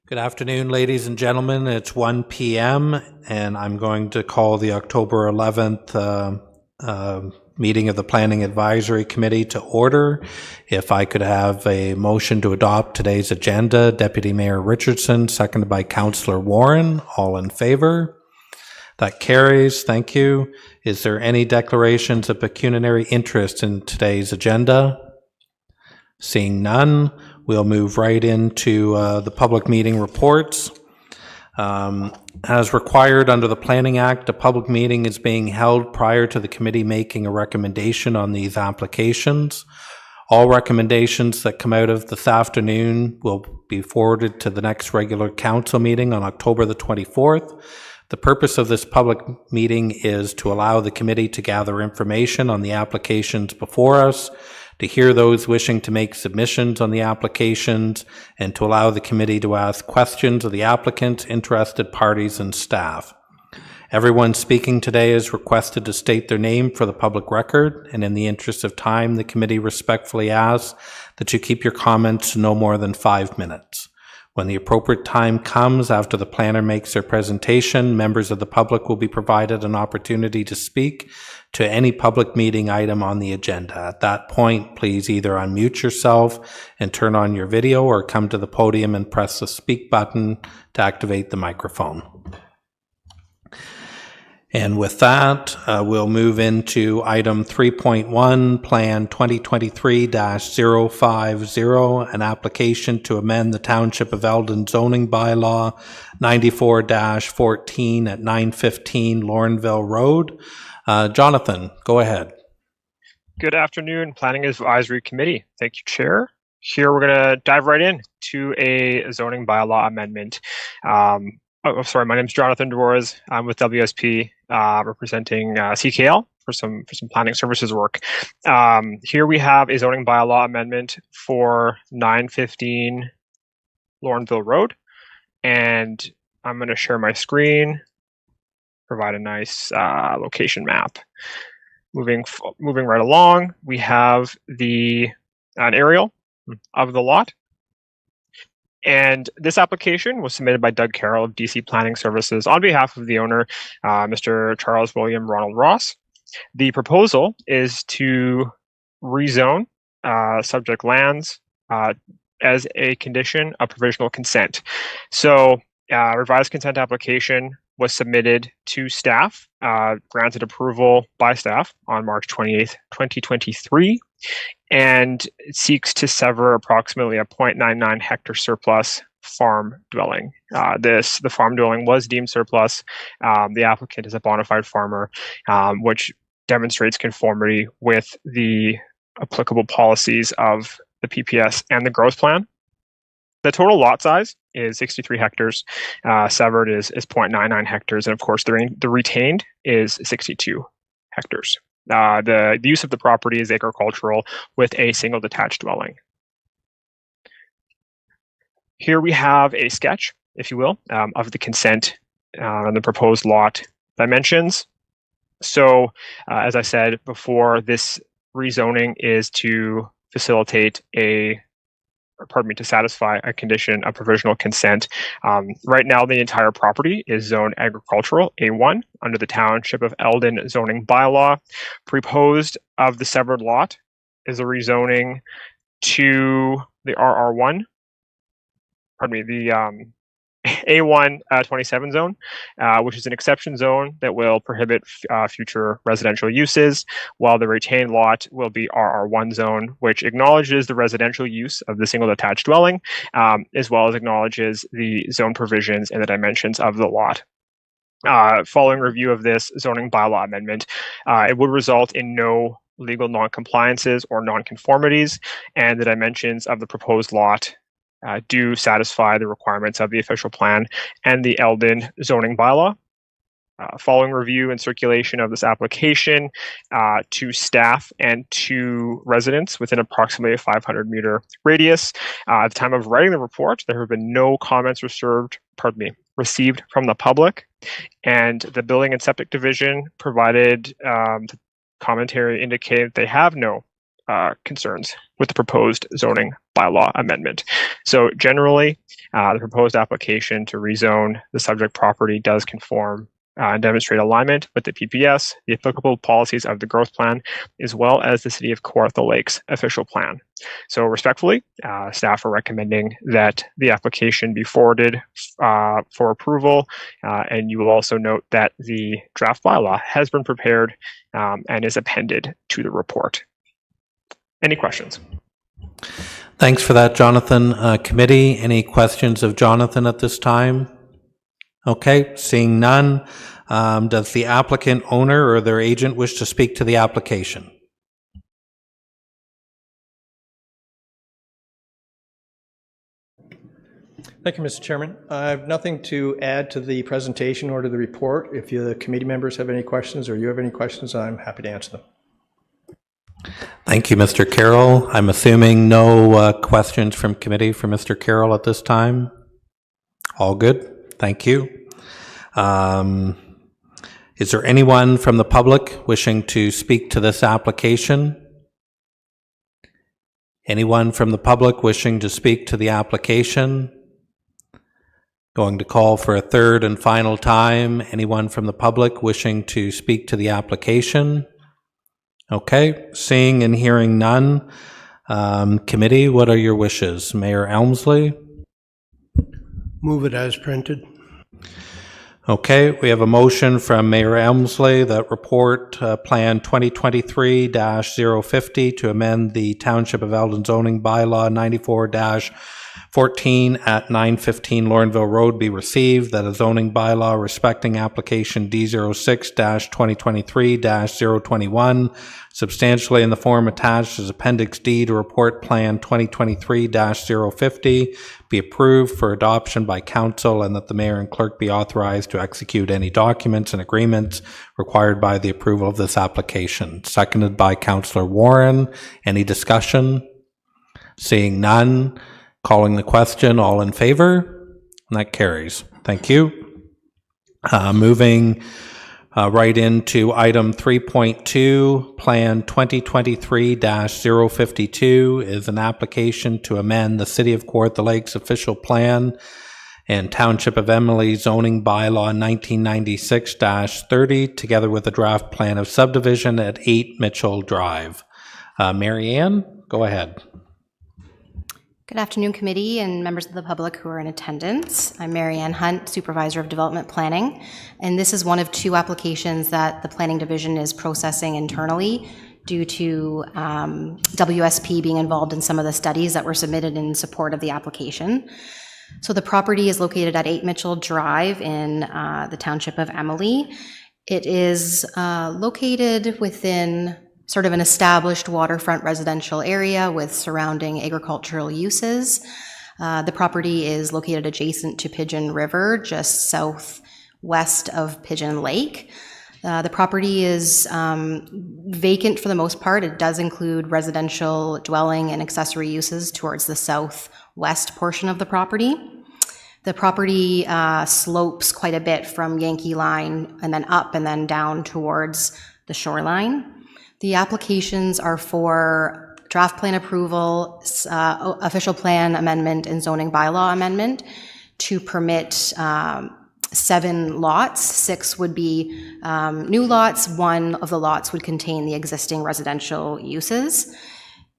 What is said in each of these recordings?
Good afternoon, ladies and gentlemen. It's 1 p.m. and I'm going to call the October 11th meeting of the Planning Advisory Committee to order. If I could have a motion to adopt today's agenda. Deputy Mayor Richardson, seconded by Councillor Warren. All in favor? That carries. Thank you. Is there any declarations of pecuniary interest in today's agenda? Seeing none, we'll move right into the public meeting reports. As required under the Planning Act, a public meeting is being held prior to the committee making a recommendation on these applications. All recommendations that come out of this afternoon will be forwarded to the next regular council meeting on October the 24th. The purpose of this public meeting is to allow the committee to gather information on the applications before us, to hear those wishing to make submissions on the applications, and to allow the committee to ask questions of the applicants, interested parties, and staff. Everyone speaking today is requested to state their name for the public record, and in the interest of time, the committee respectfully asks that you keep your comments to no more than 5 minutes. When the appropriate time comes after the planner makes their presentation, members of the public will be provided an opportunity to speak to any public meeting item on the agenda. At that point, please either unmute yourself and turn on your video or come to the podium and press the speak button to activate the microphone. And with that, we'll move into item 3.1, Plan 2023-050, an application to amend the Township of Eldon zoning bylaw 94-14 at 915 Laurenville Road. Jonathan, go ahead. Good afternoon, Planning Advisory Committee. Thank you, Chair. Here we're going to dive right in to a zoning bylaw amendment. My name is Jonathan Dewars. I'm with WSP, representing CKL for some planning services work. Here we have a zoning bylaw amendment for 915 Laurenville Road, and I'm going to share my screen, provide a nice location map. Moving right along, we have an aerial of the lot. And this application was submitted by Doug Carroll of DC Planning Services on behalf of the owner, Mr. Charles William Ronald Ross. The proposal is to rezone subject lands as a condition of provisional consent. So revised consent application was submitted to staff, granted approval by staff on March 28th, 2023. And it seeks to sever approximately a 0.99 hectare surplus farm dwelling. The farm dwelling was deemed surplus. The applicant is a bona fide farmer, which demonstrates conformity with the applicable policies of the PPS and the growth plan. The total lot size is 63 hectares. Severed is 0.99 hectares, and of course the retained is 62 hectares. The use of the property is agricultural with a single detached dwelling. Here we have a sketch, if you will, of the consent and the proposed lot dimensions. So, as I said before, this rezoning is to facilitate to satisfy a condition of provisional consent. Right now, the entire property is zoned agricultural A1 under the Township of Eldon zoning bylaw. Proposed of the severed lot is a rezoning to the RR1, the A1 27 zone, which is an exception zone that will prohibit future residential uses, while the retained lot will be RR1 zone, which acknowledges the residential use of the single detached dwelling, as well as acknowledges the zone provisions and the dimensions of the lot. Following review of this zoning bylaw amendment, it would result in no legal non-compliances or non-conformities, and the dimensions of the proposed lot do satisfy the requirements of the official plan and the Eldon zoning bylaw. Following review and circulation of this application to staff and to residents within approximately a 500-meter radius. At the time of writing the report, there have been no comments received from the public, and the Building and Septic Division provided commentary indicated they have no concerns with the proposed zoning bylaw amendment. So generally, the proposed application to rezone the subject property does conform and demonstrate alignment with the PPS, the applicable policies of the growth plan, as well as the City of Kawartha Lakes official plan. So respectfully, staff are recommending that the application be forwarded for approval, and you will also note that the draft bylaw has been prepared and is appended to the report. Any questions? Thanks for that, Jonathan. Committee, any questions of Jonathan at this time? Okay, seeing none. Does the applicant, owner, or their agent wish to speak to the application? Thank you, Mr. Chairman. I have nothing to add to the presentation or to the report. If the committee members have any questions or you have any questions, I'm happy to answer them. Thank you, Mr. Carroll. I'm assuming no questions from committee for Mr. Carroll at this time. All good. Thank you. Is there anyone from the public wishing to speak to this application? Anyone from the public wishing to speak to the application? Going to call for a third and final time. Anyone from the public wishing to speak to the application? Okay, seeing and hearing none. Committee, what are your wishes? Mayor Elmsley? Move it as printed. Okay, we have a motion from Mayor Elmsley that report Plan 2023-050 to amend the Township of Eldon zoning bylaw 94-14 at 915 Laurenville Road be received, that a zoning bylaw respecting application D06-2023-021 substantially in the form attached as Appendix D to report Plan 2023-050 be approved for adoption by council, and that the mayor and clerk be authorized to execute any documents and agreements required by the approval of this application. Seconded by Councillor Warren. Any discussion? Seeing none. Calling the question. All in favor? And that carries. Thank you. Moving right into item 3.2, Plan 2023-052 is an application to amend the City of Kawartha Lakes official plan and Township of Emily zoning bylaw 1996-30, together with a draft plan of subdivision at 8 Mitchell Drive. Mary Ann, go ahead. Good afternoon, committee and members of the public who are in attendance. I'm Mary Ann Hunt, Supervisor of Development Planning, and this is one of two applications that the Planning Division is processing internally due to WSP being involved in some of the studies that were submitted in support of the application. So the property is located at 8 Mitchell Drive in the Township of Emily. It is located within sort of an established waterfront residential area with surrounding agricultural uses. The property is located adjacent to Pigeon River, just southwest of Pigeon Lake. The property is vacant for the most part. It does include residential dwelling and accessory uses towards the southwest portion of the property. The property slopes quite a bit from Yankee Line and then up and then down towards the shoreline. The applications are for draft plan approval, official plan amendment, and zoning bylaw amendment to permit 7 lots. 6 would be new lots. 1 of the lots would contain the existing residential uses.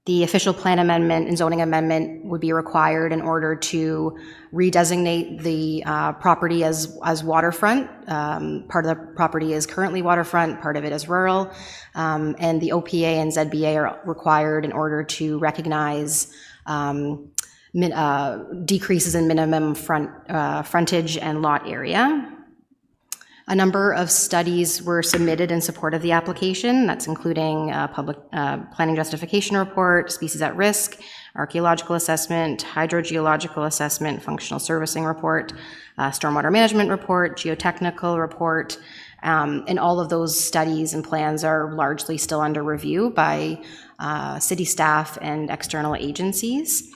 The official plan amendment and zoning amendment would be required in order to redesignate the property as waterfront. Part of the property is currently waterfront, part of it is rural, and the OPA and ZBA are required in order to recognize decreases in minimum frontage and lot area. A number of studies were submitted in support of the application. That's including public planning justification report, species at risk, archaeological assessment, hydrogeological assessment, functional servicing report, stormwater management report, geotechnical report, and all of those studies and plans are largely still under review by city staff and external agencies.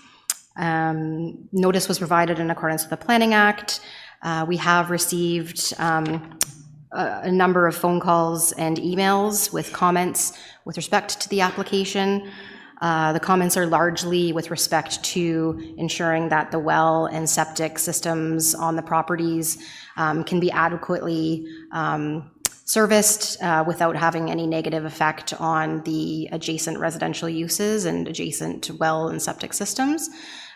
Notice was provided in accordance with the Planning Act. We have received a number of phone calls and emails with comments with respect to the application. The comments are largely with respect to ensuring that the well and septic systems on the properties can be adequately serviced without having any negative effect on the adjacent residential uses and adjacent well and septic systems,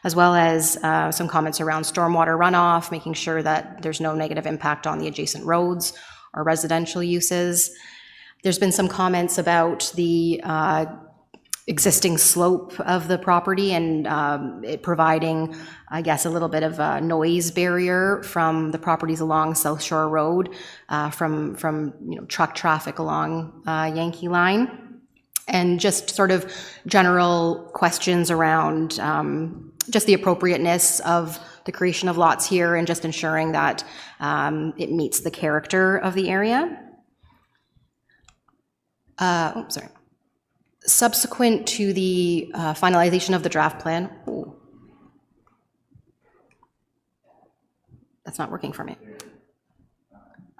as well as some comments around stormwater runoff, making sure that there's no negative impact on the adjacent roads or residential uses. There's been some comments about the existing slope of the property and it providing, I guess, a little bit of a noise barrier from the properties along South Shore Road, from truck traffic along Yankee Line, and just sort of general questions around just the appropriateness of the creation of lots here and just ensuring that it meets the character of the area. Subsequent to the finalization of the draft plan, that's not working for me.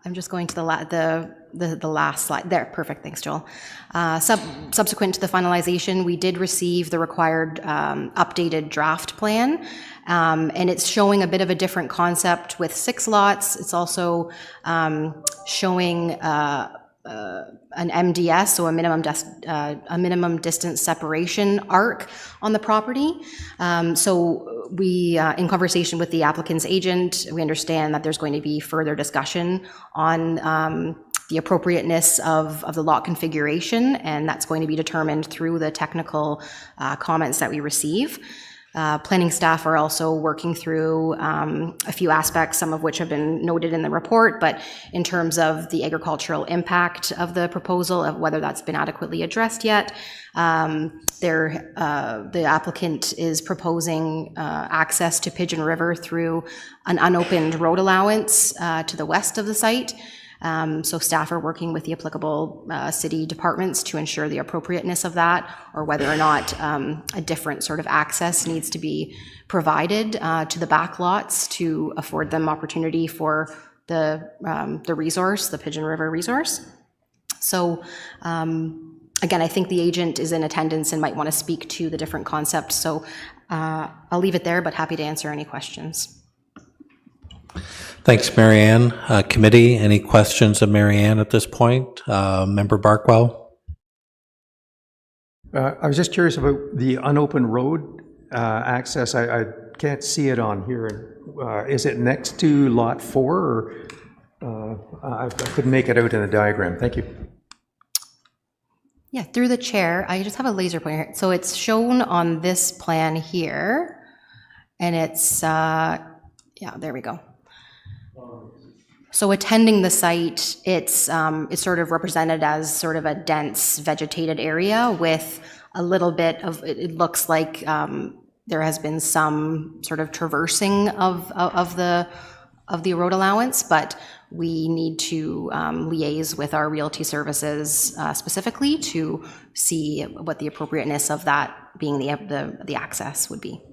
I'm just going to the last slide. There, perfect, thanks, Joel. Subsequent to the finalization, we did receive the required updated draft plan, and it's showing a bit of a different concept with 6 lots. It's also showing an MDS, so a minimum distance separation arc on the property. So we, in conversation with the applicant's agent, we understand that there's going to be further discussion on the appropriateness of the lot configuration, and that's going to be determined through the technical comments that we receive. Planning staff are also working through a few aspects, some of which have been noted in the report, but in terms of the agricultural impact of the proposal, of whether that's been adequately addressed yet. The applicant is proposing access to Pigeon River through an unopened road allowance to the west of the site. So staff are working with the applicable city departments to ensure the appropriateness of that, or whether or not a different sort of access needs to be provided to the back lots to afford them opportunity for the resource, the Pigeon River resource. So again, I think the agent is in attendance and might want to speak to the different concepts. So I'll leave it there, but happy to answer any questions. Thanks, Marianne. Committee, any questions of Marianne at this point? Member Barkwell? I was just curious about the unopened road access. I can't see it on here. Is it next to Lot 4? Or I couldn't make it out in the diagram. Thank you. Yeah, through the chair, I just have a laser pointer here. So it's shown on this plan here, and it's, yeah, there we go. So attending the site, it's sort of represented as sort of a dense vegetated area with a little bit of, it looks like there has been some sort of traversing of the road allowance, but we need to liaise with our realty services specifically to see what the appropriateness of that being the access would be.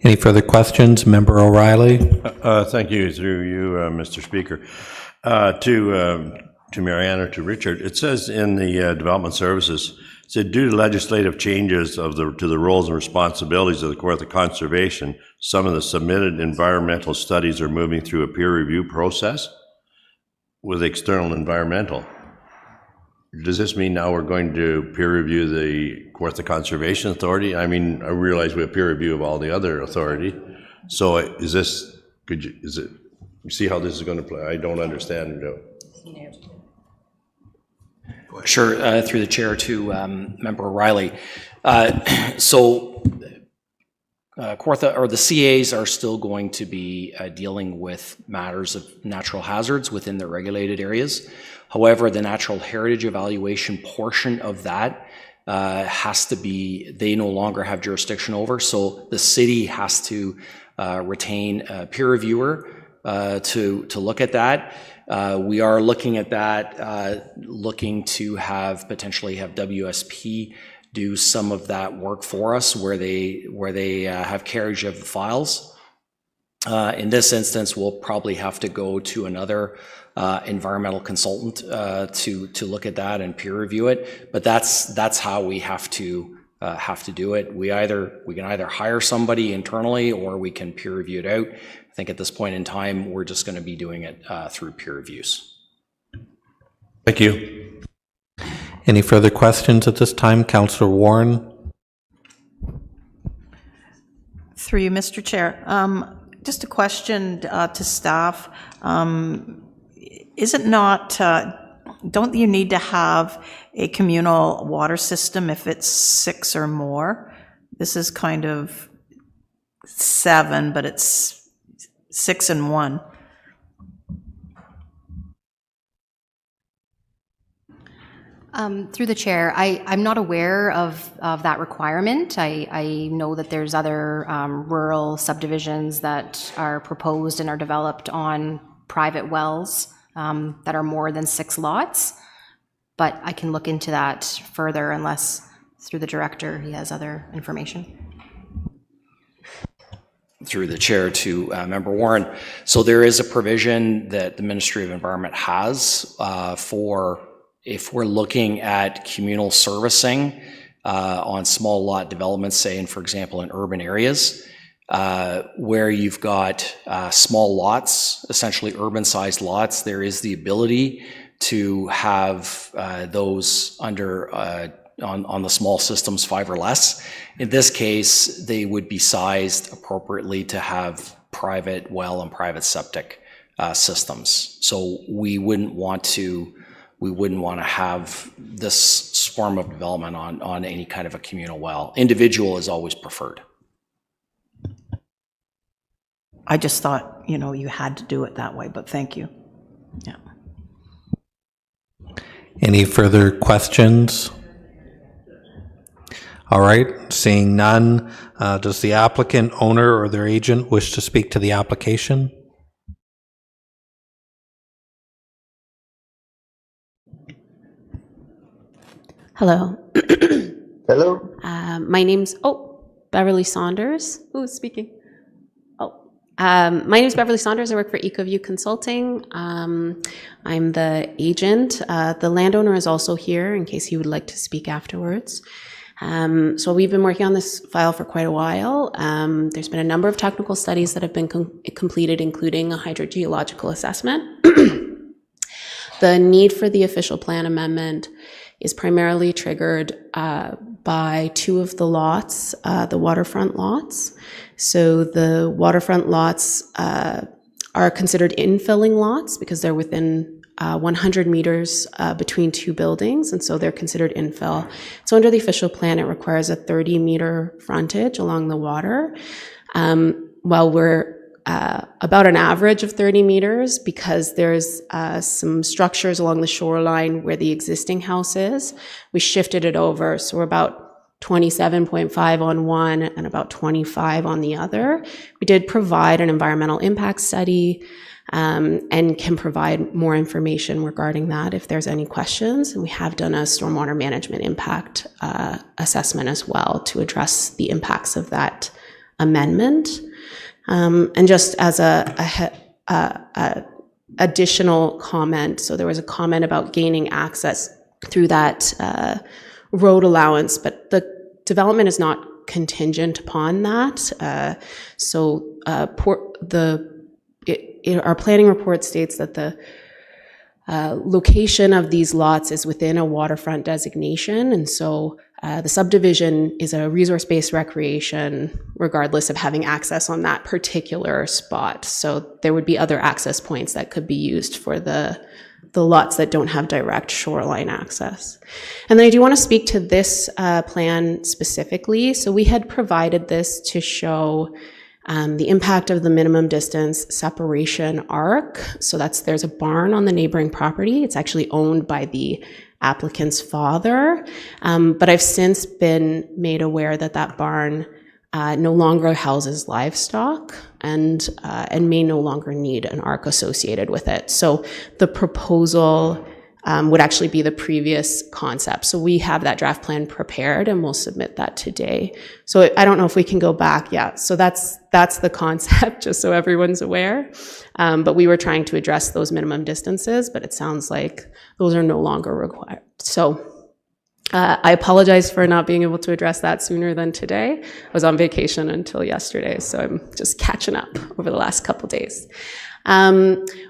Any further questions? Member O'Reilly? Thank you, through you, Mr. Speaker. To Marianne or to Richard, it says in the development services, it said due to legislative changes to the roles and responsibilities of the Kawartha Conservation, some of the submitted environmental studies are moving through a peer review process with external environmental. Does this mean now we're going to peer review the Kawartha Conservation Authority? I mean, I realize we have peer review of all the other authority. So is this, you see how this is going to play? I don't understand. Sure, through the chair to Member O'Reilly. So Kawartha, or the CAs are still going to be dealing with matters of natural hazards within the regulated areas. However, the natural heritage evaluation portion of that has to be, they no longer have jurisdiction over, so the city has to retain a peer reviewer to look at that. We are looking at that, looking to potentially have WSP do some of that work for us where they have carriage of the files. In this instance, we'll probably have to go to another environmental consultant to look at that and peer review it. But that's how we have to do it. We can either hire somebody internally or we can peer review it out. I think at this point in time, we're just going to be doing it through peer reviews. Thank you. Any further questions at this time? Councillor Warren? Through you, Mr. Chair. Just a question to staff. Is it not, don't you need to have a communal water system if it's 6 or more? This is kind of 7, but it's 6 and 1. Through the chair, I'm not aware of that requirement. I know that there's other rural subdivisions that are proposed and are developed on private wells that are more than 6 lots, but I can look into that further unless through the director he has other information. Through the chair to Member Warren. So there is a provision that the Ministry of Environment has for if we're looking at communal servicing on small lot developments, say, for example, in urban areas, where you've got small lots, essentially urban-sized lots, there is the ability to have those under on the small systems 5 or less. In this case, they would be sized appropriately to have private well and private septic systems. So we wouldn't want to have this form of development on any kind of a communal well. Individual is always preferred. I just thought, you had to do it that way, but thank you. Yeah. Any further questions? All right, seeing none, does the applicant, owner, or their agent wish to speak to the application? Hello. Hello. My name's, Beverly Saunders. Who's speaking? My name is Beverly Saunders. I work for EcoView Consulting. I'm the agent. The landowner is also here in case he would like to speak afterwards. So we've been working on this file for quite a while. There's been a number of technical studies that have been completed, including a hydrogeological assessment. The need for the official plan amendment is primarily triggered by 2 of the lots, the waterfront lots. So the waterfront lots are considered infilling lots because they're within 100 meters between 2 buildings, and so they're considered infill. So under the official plan, it requires a 30-meter frontage along the water. While we're about an average of 30 meters because there's some structures along the shoreline where the existing house is. We shifted it over, so we're about 27.5 on one and about 25 on the other. We did provide an environmental impact study and can provide more information regarding that if there's any questions. And we have done a stormwater management impact assessment as well to address the impacts of that amendment. And just as a additional comment, so there was a comment about gaining access through that road allowance, but the development is not contingent upon that. Our planning report states that the location of these lots is within a waterfront designation, and so the subdivision is a resource-based recreation regardless of having access on that particular spot. So there would be other access points that could be used for the lots that don't have direct shoreline access. And then I do want to speak to this plan specifically. So we had provided this to show the impact of the minimum distance separation arc. So there's a barn on the neighboring property. It's actually owned by the applicant's father. But I've since been made aware that that barn no longer houses livestock and may no longer need an arc associated with it. So the proposal would actually be the previous concept. So we have that draft plan prepared and we'll submit that today. So I don't know if we can go back. Yeah, so that's the concept, just so everyone's aware. But we were trying to address those minimum distances, but it sounds like those are no longer required. So I apologize for not being able to address that sooner than today. I was on vacation until yesterday, so I'm just catching up over the last couple days.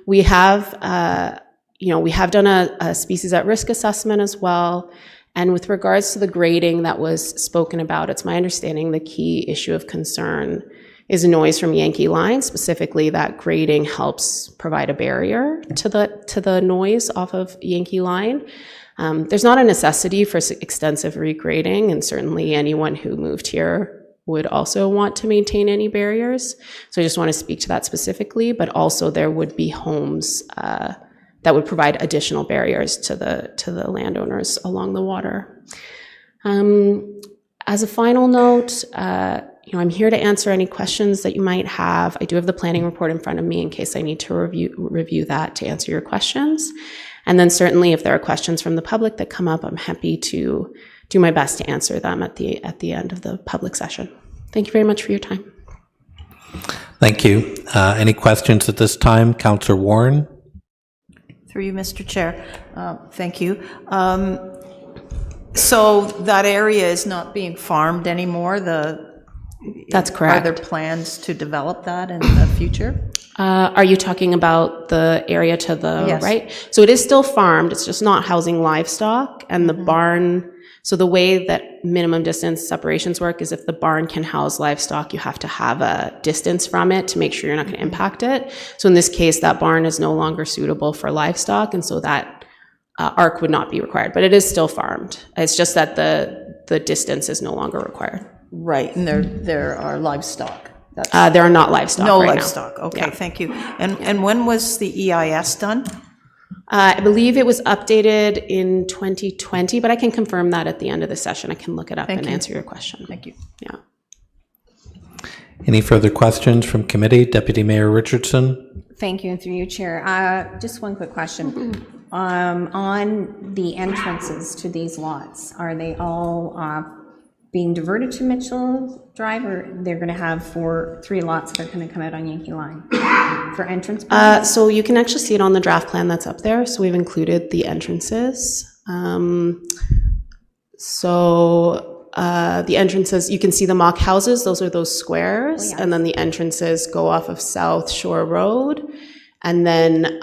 We have done a species at risk assessment as well. And with regards to the grading that was spoken about, it's my understanding the key issue of concern is noise from Yankee Line. Specifically, that grading helps provide a barrier to the noise off of Yankee Line. There's not a necessity for extensive regrading, and certainly anyone who moved here would also want to maintain any barriers. So I just want to speak to that specifically, but also there would be homes that would provide additional barriers to the landowners along the water. As a final note, I'm here to answer any questions that you might have. I do have the planning report in front of me in case I need to review that to answer your questions. And then certainly if there are questions from the public that come up, I'm happy to do my best to answer them at the end of the public session. Thank you very much for your time. Thank you. Any questions at this time? Councillor Warren? Through you, Mr. Chair. Thank you. So that area is not being farmed anymore? That's correct. Are there plans to develop that in the future? Are you talking about the area to the Yes. right? So it is still farmed, it's just not housing livestock, and the barn, so the way that minimum distance separations work is if the barn can house livestock, you have to have a distance from it to make sure you're not going to impact it. So in this case, that barn is no longer suitable for livestock, and so that arc would not be required, but it is still farmed. It's just that the distance is no longer required. Right, and there are livestock. There are not livestock No right livestock, okay, Yeah. thank you. And when was the EIS done? I believe it was updated in 2020, but I can confirm that at the end of the session. I can look it up and answer your question. Thank you. Yeah. Any further questions from committee? Deputy Mayor Richardson? Thank you, and through you, Chair. Just one quick question. On the entrances to these lots, are they all being diverted to Mitchell Drive, or they're going to have three lots that are going to come out on Yankee Line for entrance points? So you can actually see it on the draft plan that's up there. So we've included the entrances. The entrances, you can see the mock houses. Those are those squares. And then the entrances go off of South Shore Road. And then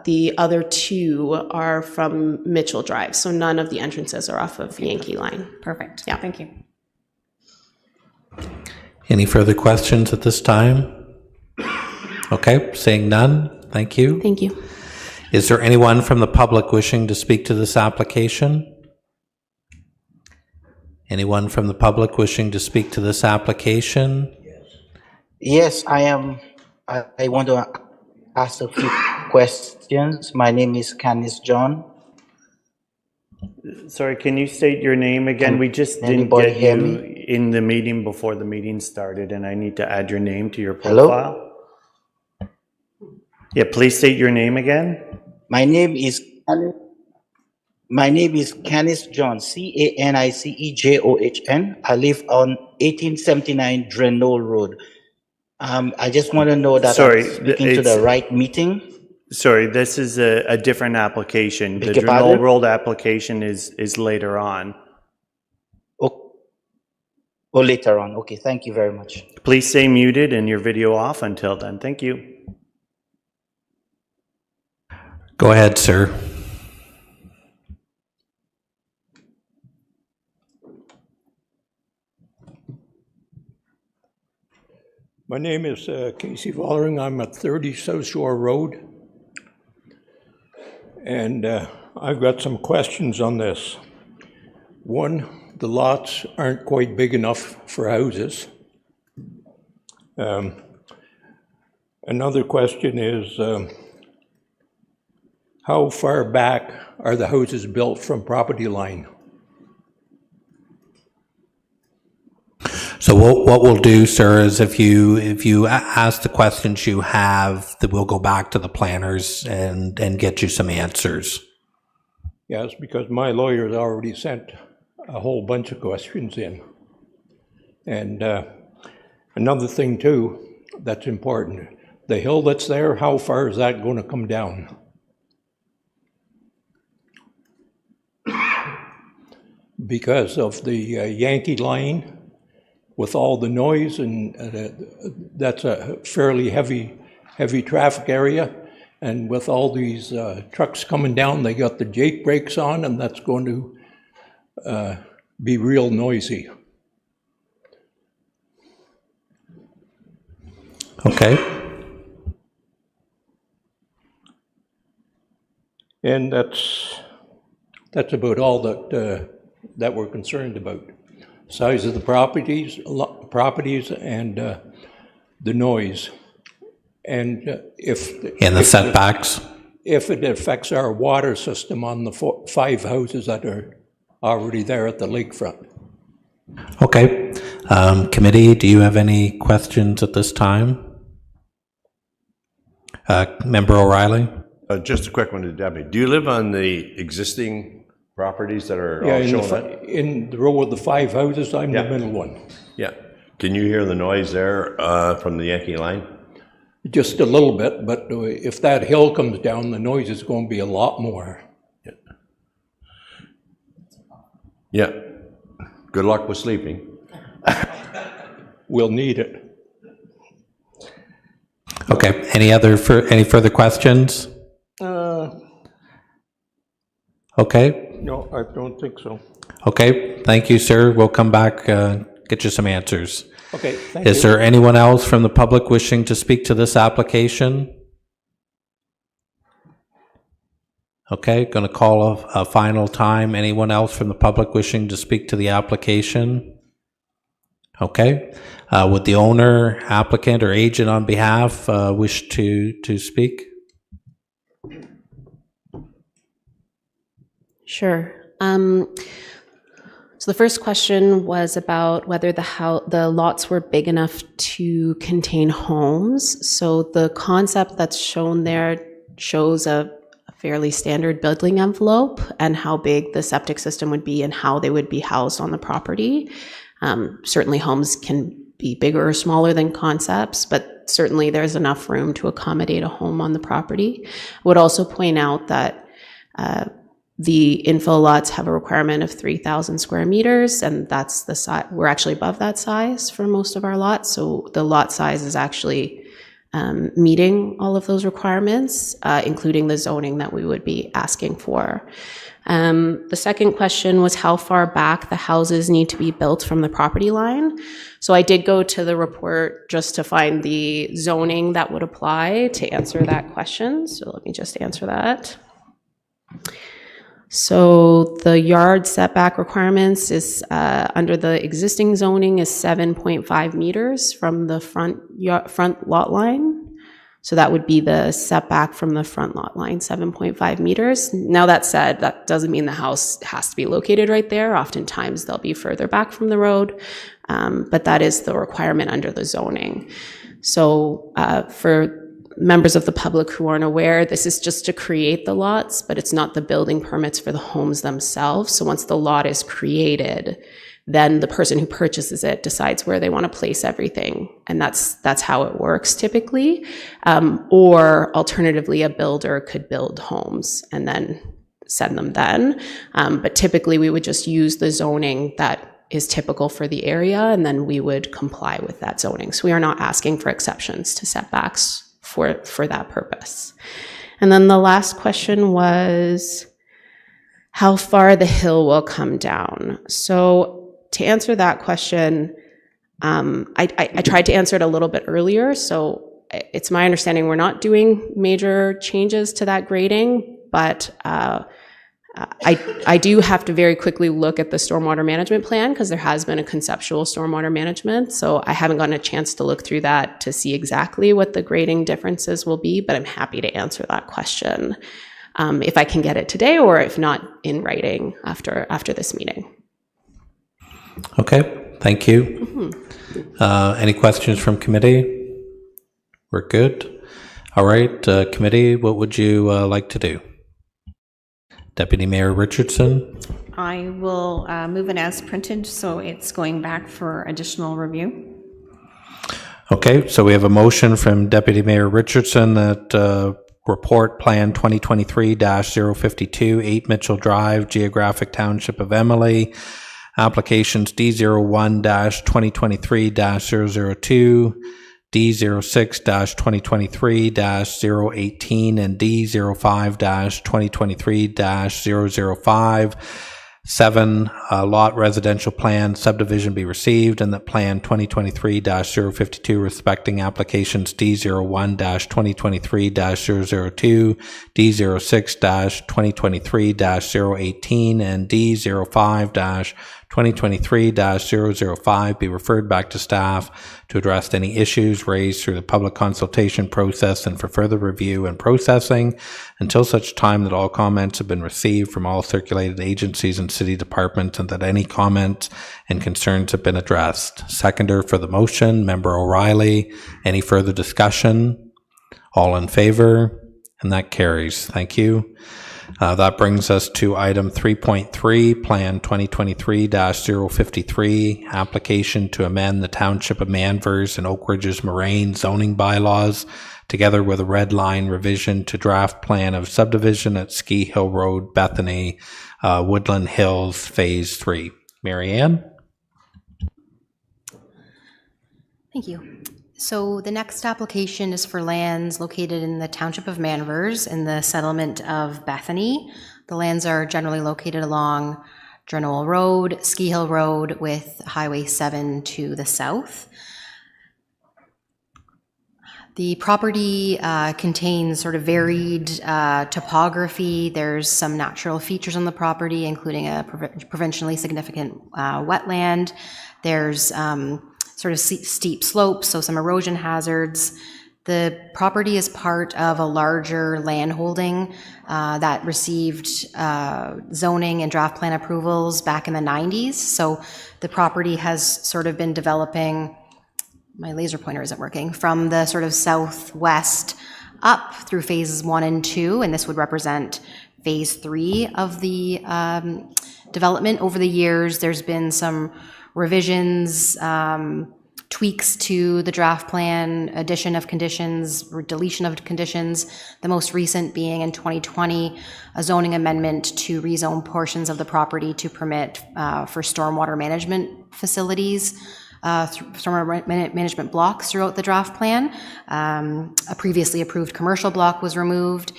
the other two are from Mitchell Drive. So none of the entrances are off of Yankee Line. Perfect. Yeah. Thank you. Any further questions at this time? Okay, seeing none, thank you. Thank you. Is there anyone from the public wishing to speak to this application? Anyone from the public wishing to speak to this application? Yes, I am. I want to ask a few questions. My name is Canis John. Sorry, can you state your name again? We just didn't get you in the meeting before the meeting started, and I need to add your name to your profile. Hello? Yeah, please state your name again. My name is Canis John, CANICEJOHN. I live on 1879 Drenol Road. I just want to know that I'm speaking to the right meeting. Sorry, this is a different application. The Beg your Drenol pardon? Road application is later on. Oh, later on. Okay, thank you very much. Please stay muted and your video off until then. Thank you. Go ahead, sir. My name is Casey Vollering. I'm at 30 South Shore Road. And I've got some questions on this. One, the lots aren't quite big enough for houses. Another question is, how far back are the houses built from property line? So what we'll do, sir, is if you ask the questions you have, then we'll go back to the planners and get you some answers. Yes, because my lawyer's already sent a whole bunch of questions in. And another thing too, that's important, the hill that's there, how far is that going to come down? Because of the Yankee line, with all the noise, and that's a fairly heavy traffic area. And with all these trucks coming down, they got the Jake brakes on, and that's going to be real noisy. Okay. And that's about all that we're concerned about. Size of the properties and the noise. And And the setbacks? If it affects our water system on the 5 houses that are already there at the lakefront. Okay. Committee, do you have any questions at this time? Member O'Reilly? Just a quick one to Debbie. Do you live on the existing properties that are all shown? In the row of the 5 houses, I'm the middle one. Yeah. Can you hear the noise there from the Yankee line? Just a little bit, but if that hill comes down, the noise is going to be a lot more. Yeah. Good luck with sleeping. We'll need it. Okay. Any further questions? Okay. No, I don't think so. Okay. Thank you, sir. We'll come back, get you some answers. Okay, thank you. Is there anyone else from the public wishing to speak to this application? Okay, going to call a final time. Anyone else from the public wishing to speak to the application? Okay. Would the owner, applicant, or agent on behalf wish to speak? Sure. So the first question was about whether the lots were big enough to contain homes. So the concept that's shown there shows a fairly standard building envelope and how big the septic system would be and how they would be housed on the property. Certainly homes can be bigger or smaller than concepts, but certainly there's enough room to accommodate a home on the property. I would also point out that the infill lots have a requirement of 3,000 square meters, and that's the size. We're actually above that size for most of our lots, so the lot size is actually meeting all of those requirements, including the zoning that we would be asking for. The second question was how far back the houses need to be built from the property line. So I did go to the report just to find the zoning that would apply to answer that question. So let me just answer that. So the yard setback requirements is under the existing zoning is 7.5 meters from the front lot line. So that would be the setback from the front lot line, 7.5 meters. Now that said, that doesn't mean the house has to be located right there. Oftentimes they'll be further back from the road, but that is the requirement under the zoning. So for members of the public who aren't aware, this is just to create the lots, but it's not the building permits for the homes themselves. So once the lot is created, then the person who purchases it decides where they want to place everything. And that's how it works typically. Or alternatively, a builder could build homes and then send them then. But typically we would just use the zoning that is typical for the area, and then we would comply with that zoning. So we are not asking for exceptions to setbacks for that purpose. And then the last question was how far the hill will come down. So to answer that question, I tried to answer it a little bit earlier. So it's my understanding we're not doing major changes to that grading, but I do have to very quickly look at the stormwater management plan because there has been a conceptual stormwater management. So I haven't gotten a chance to look through that to see exactly what the grading differences will be, but I'm happy to answer that question if I can get it today, or if not, in writing after this meeting. Okay, thank you. Any questions from committee? We're good. All right, committee, what would you like to do? Deputy Mayor Richardson. I will move it as printed, so it's going back for additional review. Okay, so we have a motion from Deputy Mayor Richardson that report plan 2023-052, 8 Mitchell Drive, Geographic Township of Emily, applications D01-2023-002, D06-2023-018, and D05-2023-005. 7, lot residential plan subdivision be received, and that plan 2023-052 respecting applications D01-2023-002, D06-2023-018, and D05-2023-005 be referred back to staff to address any issues raised through the public consultation process and for further review and processing until such time that all comments have been received from all circulated agencies and city departments and that any comments and concerns have been addressed. Seconder for the motion, Member O'Reilly. Any further discussion? All in favor? And that carries. Thank you. That brings us to item 3.3, Plan 2023-053, application to amend the Township of Manvers and Oak Ridges Moraine zoning bylaws, together with a red line revision to draft plan of subdivision at Ski Hill Road, Bethany, Woodland Hills, Phase 3. Mary Ann? Thank you. So the next application is for lands located in the Township of Manvers in the settlement of Bethany. The lands are generally located along Drenowell Road, Ski Hill Road, with Highway 7 to the south. The property contains sort of varied topography. There's some natural features on the property, including a provincially significant wetland. There's sort of steep slopes, so some erosion hazards. The property is part of a larger landholding that received zoning and draft plan approvals back in the 90s. So the property has sort of been developing, my laser pointer isn't working, from the sort of southwest up through phases 1 and 2, and this would represent phase 3 of the development. Over the years, there's been some revisions, tweaks to the draft plan, addition of conditions, or deletion of conditions, the most recent being in 2020, a zoning amendment to rezone portions of the property to permit for stormwater management facilities, stormwater management blocks throughout the draft plan. A previously approved commercial block was removed.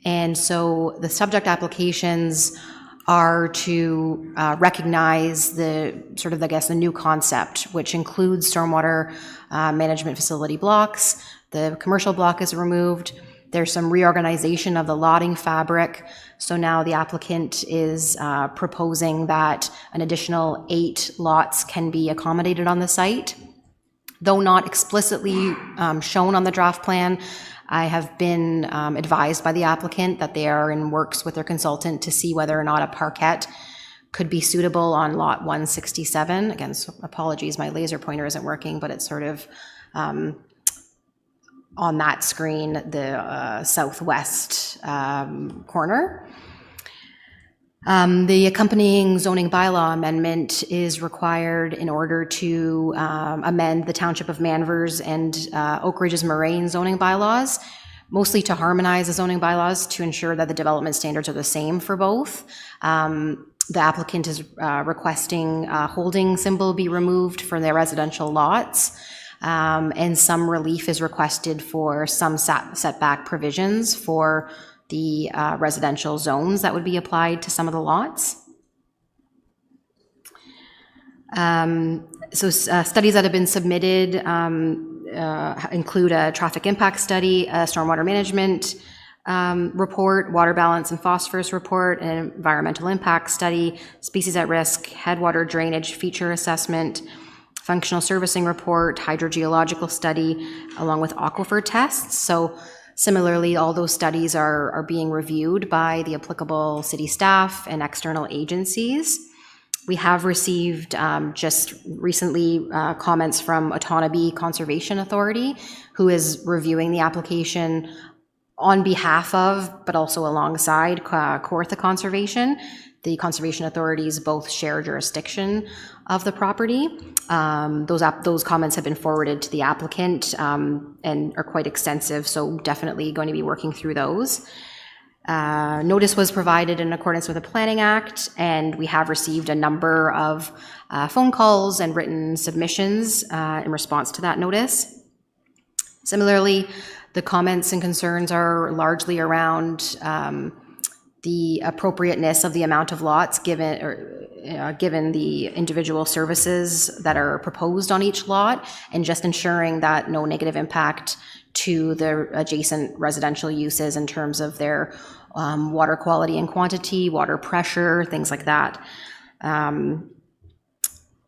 And so the subject applications are to recognize the sort of, I guess, the new concept, which includes stormwater management facility blocks. The commercial block is removed. There's some reorganization of the lotting fabric. So now the applicant is proposing that an additional 8 lots can be accommodated on the site. Though not explicitly shown on the draft plan, I have been advised by the applicant that they are in works with their consultant to see whether or not a parkette could be suitable on lot 167. Again, so apologies, my laser pointer isn't working, but it's sort of on that screen, the southwest corner. The accompanying zoning bylaw amendment is required in order to amend the Township of Manvers and Oak Ridges Moraine zoning bylaws, mostly to harmonize the zoning bylaws to ensure that the development standards are the same for both. The applicant is requesting a holding symbol be removed for their residential lots, and some relief is requested for some setback provisions for the residential zones that would be applied to some of the lots. Studies that have been submitted include a traffic impact study, a stormwater management report, water balance and phosphorus report, an environmental impact study, species at risk, headwater drainage feature assessment, functional servicing report, hydrogeological study, along with aquifer tests. So similarly, all those studies are being reviewed by the applicable city staff and external agencies. We have received just recently comments from Otonabee Conservation Authority, who is reviewing the application on behalf of, but also alongside Kawartha Conservation. The conservation authorities both share jurisdiction of the property. Those comments have been forwarded to the applicant and are quite extensive, so definitely going to be working through those. Notice was provided in accordance with the Planning Act, and we have received a number of phone calls and written submissions in response to that notice. Similarly, the comments and concerns are largely around the appropriateness of the amount of lots given the individual services that are proposed on each lot, and just ensuring that no negative impact to the adjacent residential uses in terms of their water quality and quantity, water pressure, things like that.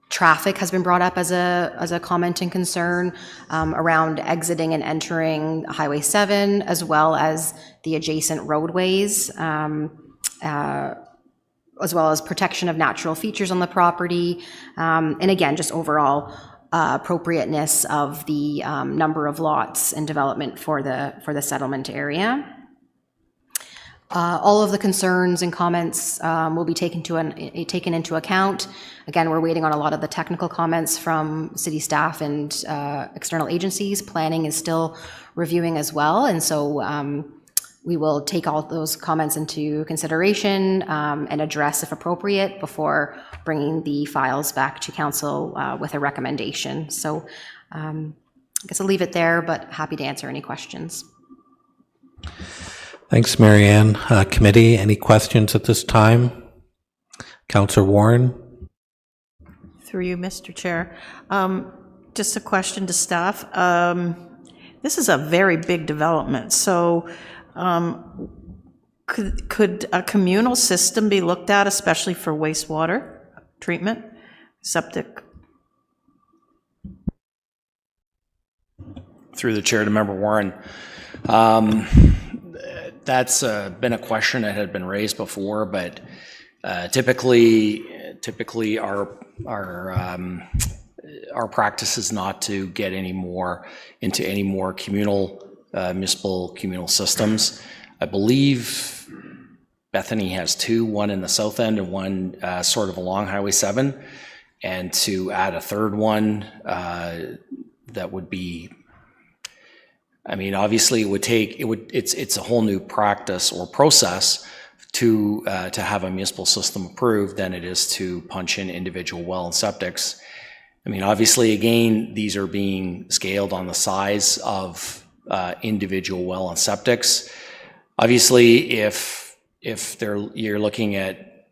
Traffic has been brought up as a comment and concern around exiting and entering Highway 7, as well as the adjacent roadways, as well as protection of natural features on the property, and again, just overall appropriateness of the number of lots and development for the settlement area. All of the concerns and comments will be taken into account. Again, we're waiting on a lot of the technical comments from city staff and external agencies. Planning is still reviewing as well, and so we will take all those comments into consideration and address if appropriate before bringing the files back to council with a recommendation. So I guess I'll leave it there, but happy to answer any questions. Thanks, Marianne. Committee, any questions at this time? Councillor Warren? Through you, Mr. Chair. Just a question to staff. This is a very big development, so could a communal system be looked at, especially for wastewater treatment, septic? Through the chair to Member Warren. That's been a question that had been raised before, but typically our practice is not to get into any more municipal communal systems. I believe Bethany has two, one in the south end and one sort of along Highway 7, and to add a third one that would be, I mean, obviously it's a whole new practice or process to have a municipal system approved than it is to punch in individual well and septics. I mean, obviously, again, these are being scaled on the size of individual well and septics. Obviously, if you're looking at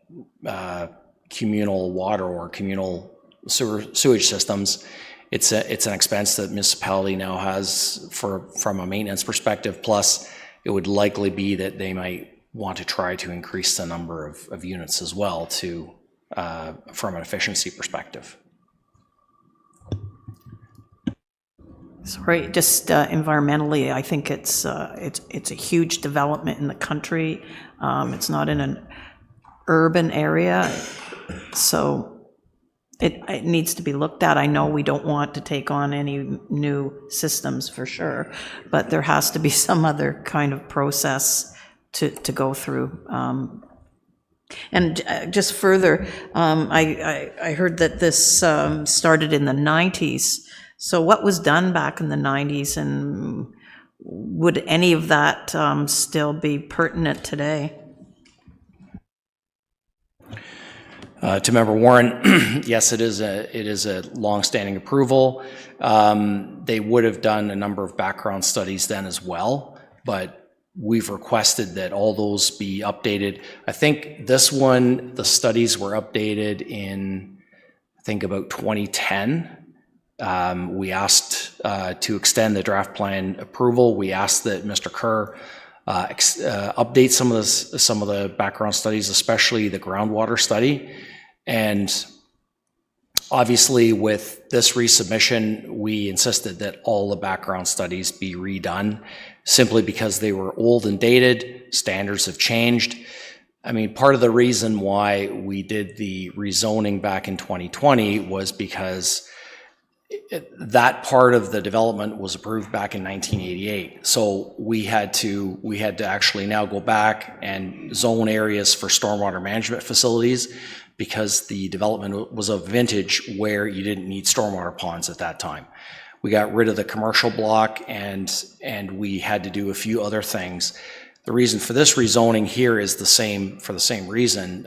communal water or communal sewage systems, it's an expense that municipality now has from a maintenance perspective. Plus, it would likely be that they might want to try to increase the number of units as well from an efficiency perspective. Sorry, just environmentally, I think it's a huge development in the country. It's not in an urban area, so it needs to be looked at. I know we don't want to take on any new systems for sure, but there has to be some other kind of process to go through. And just further, I heard that this started in the 90s. So what was done back in the 90s, and would any of that still be pertinent today? To Member Warren, yes, it is a long-standing approval. They would have done a number of background studies then as well, but we've requested that all those be updated. I think this one, the studies were updated in, I think, about 2010. We asked to extend the draft plan approval. We asked that Mr. Kerr update some of the background studies, especially the groundwater study. And obviously, with this resubmission, we insisted that all the background studies be redone, simply because they were old and dated. Standards have changed. I mean, part of the reason why we did the rezoning back in 2020 was because that part of the development was approved back in 1988. So we had to actually now go back and zone areas for stormwater management facilities because the development was a vintage where you didn't need stormwater ponds at that time. We got rid of the commercial block and we had to do a few other things. The reason for this rezoning here is for the same reason.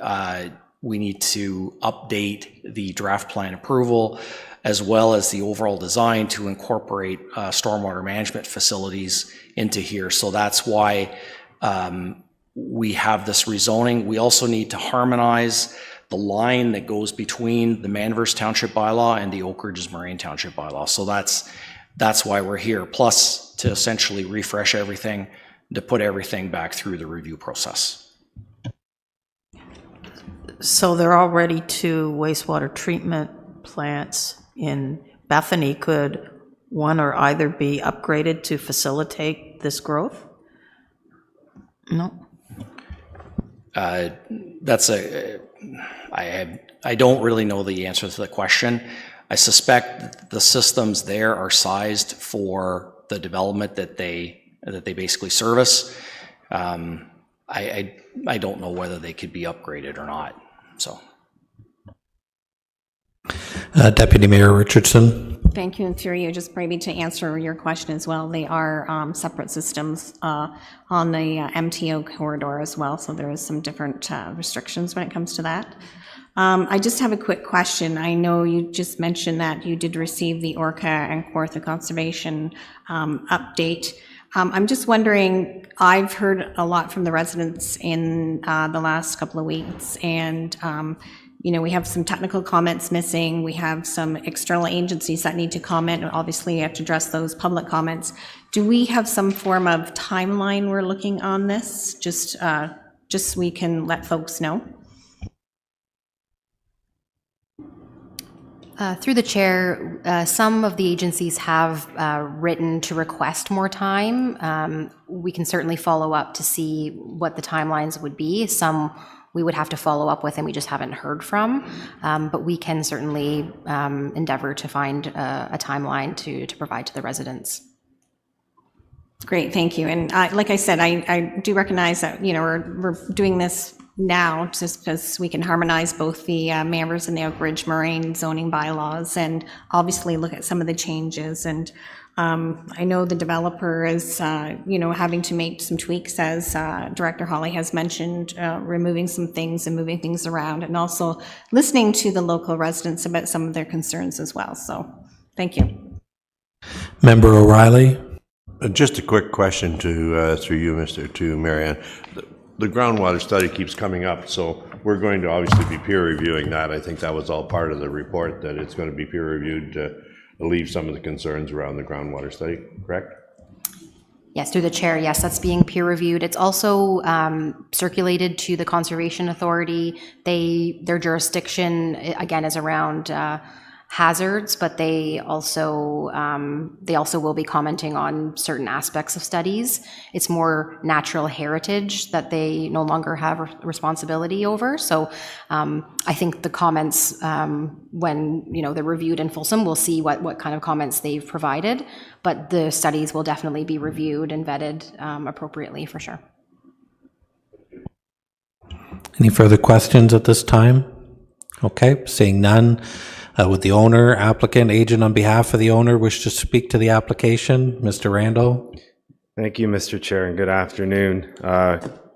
We need to update the draft plan approval as well as the overall design to incorporate stormwater management facilities into here. So that's why we have this rezoning. We also need to harmonize the line that goes between the Manvers Township bylaw and the Oak Ridges Moraine Township bylaw. So that's why we're here. Plus to essentially refresh everything, to put everything back through the review process. So there are already 2 wastewater treatment plants in Bethany. Could one or either be upgraded to facilitate this growth? No. I don't really know the answer to the question. I suspect the systems there are sized for the development that they basically service. I don't know whether they could be upgraded or not. So, Deputy Mayor Richardson. Thank you, and through you, just maybe to answer your question as well, they are separate systems on the MTO corridor as well, so there is some different restrictions when it comes to that. I just have a quick question. I know you just mentioned that you did receive the Orca and Kawartha Conservation update. I'm just wondering, I've heard a lot from the residents in the last couple of weeks, and you know, we have some technical comments missing. We have some external agencies that need to comment, and obviously you have to address those public comments. Do we have some form of timeline we're looking on this? Just so we can let folks know. Through the chair, some of the agencies have written to request more time. We can certainly follow up to see what the timelines would be. Some we would have to follow up with and we just haven't heard from, but we can certainly endeavor to find a timeline to provide to the residents. Great, thank you. And like I said, I do recognize that, you know, we're doing this now just because we can harmonize both the Manvers and the Oak Ridge Moraine zoning bylaws and obviously look at some of the changes. And I know the developer is, you know, having to make some tweaks, as Director Hawley has mentioned, removing some things and moving things around, and also listening to the local residents about some of their concerns as well. So thank you. Member O'Reilly. Just a quick question through you, to Marianne. The groundwater study keeps coming up, so we're going to obviously be peer reviewing that. I think that was all part of the report, that it's going to be peer reviewed to alleviate some of the concerns around the groundwater study, correct? Yes, through the chair, yes, that's being peer reviewed. It's also circulated to the Conservation Authority. Their jurisdiction, again, is around hazards, but they also will be commenting on certain aspects of studies. It's more natural heritage that they no longer have responsibility over. So I think the comments, when they're reviewed in fulsome, we'll see what kind of comments they've provided. But the studies will definitely be reviewed and vetted appropriately for sure. Any further questions at this time? Okay, seeing none. Would the owner, applicant, agent on behalf of the owner wish to speak to the application? Mr. Randall? Thank you, Mr. Chair, and good afternoon.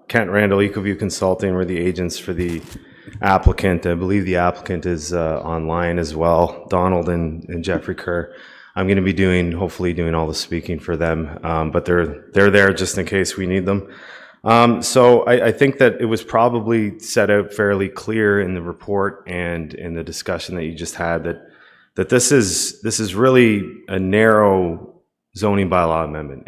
Kent Randall, EcoView Consulting. We're the agents for the applicant. I believe the applicant is online as well, Donald and Jeffrey Kerr. I'm going to be hopefully doing all the speaking for them, but they're there just in case we need them. So I think that it was probably set out fairly clear in the report and in the discussion that you just had that this is really a narrow zoning bylaw amendment.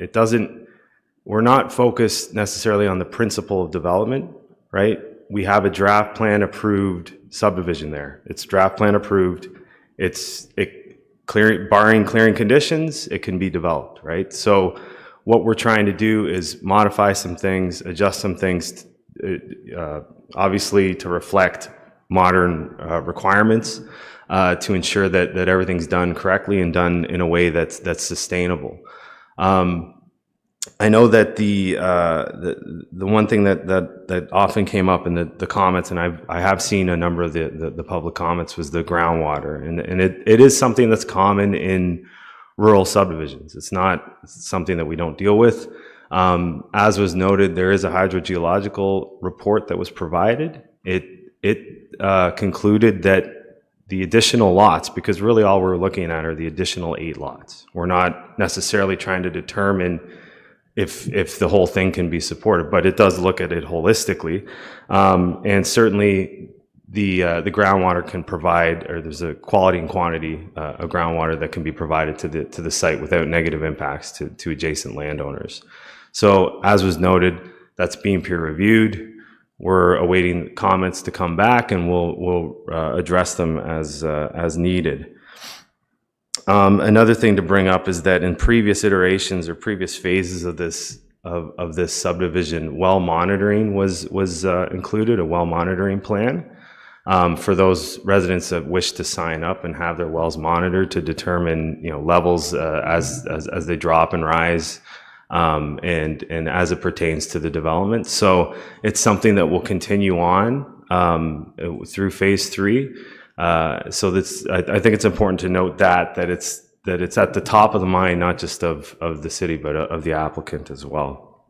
We're not focused necessarily on the principle of development, right? We have a draft plan approved subdivision there. It's draft plan approved. Barring clearing conditions, it can be developed, right? So what we're trying to do is modify some things, adjust some things, obviously to reflect modern requirements. to ensure that everything's done correctly and done in a way that's sustainable. I know that the one thing that often came up in the comments, and I have seen a number of the public comments, was the groundwater, and it is something that's common in rural subdivisions. It's not something that we don't deal with. As was noted, there is a hydrogeological report that was provided. It concluded that the additional lots, because really all we're looking at are the additional 8 lots. We're not necessarily trying to determine if the whole thing can be supported, but it does look at it holistically. And certainly the groundwater can provide, or there's a quality and quantity of groundwater that can be provided to the site without negative impacts to adjacent landowners. So as was noted, that's being peer reviewed. We're awaiting comments to come back, and we'll address them as needed. Another thing to bring up is that in previous iterations or previous phases of this subdivision, well monitoring was included, a well monitoring plan for those residents that wish to sign up and have their wells monitored to determine levels as they drop and rise. And as it pertains to the development. So it's something that will continue on through phase 3. So that's, I think it's important to note that it's at the top of the mind, not just of the city, but of the applicant as well.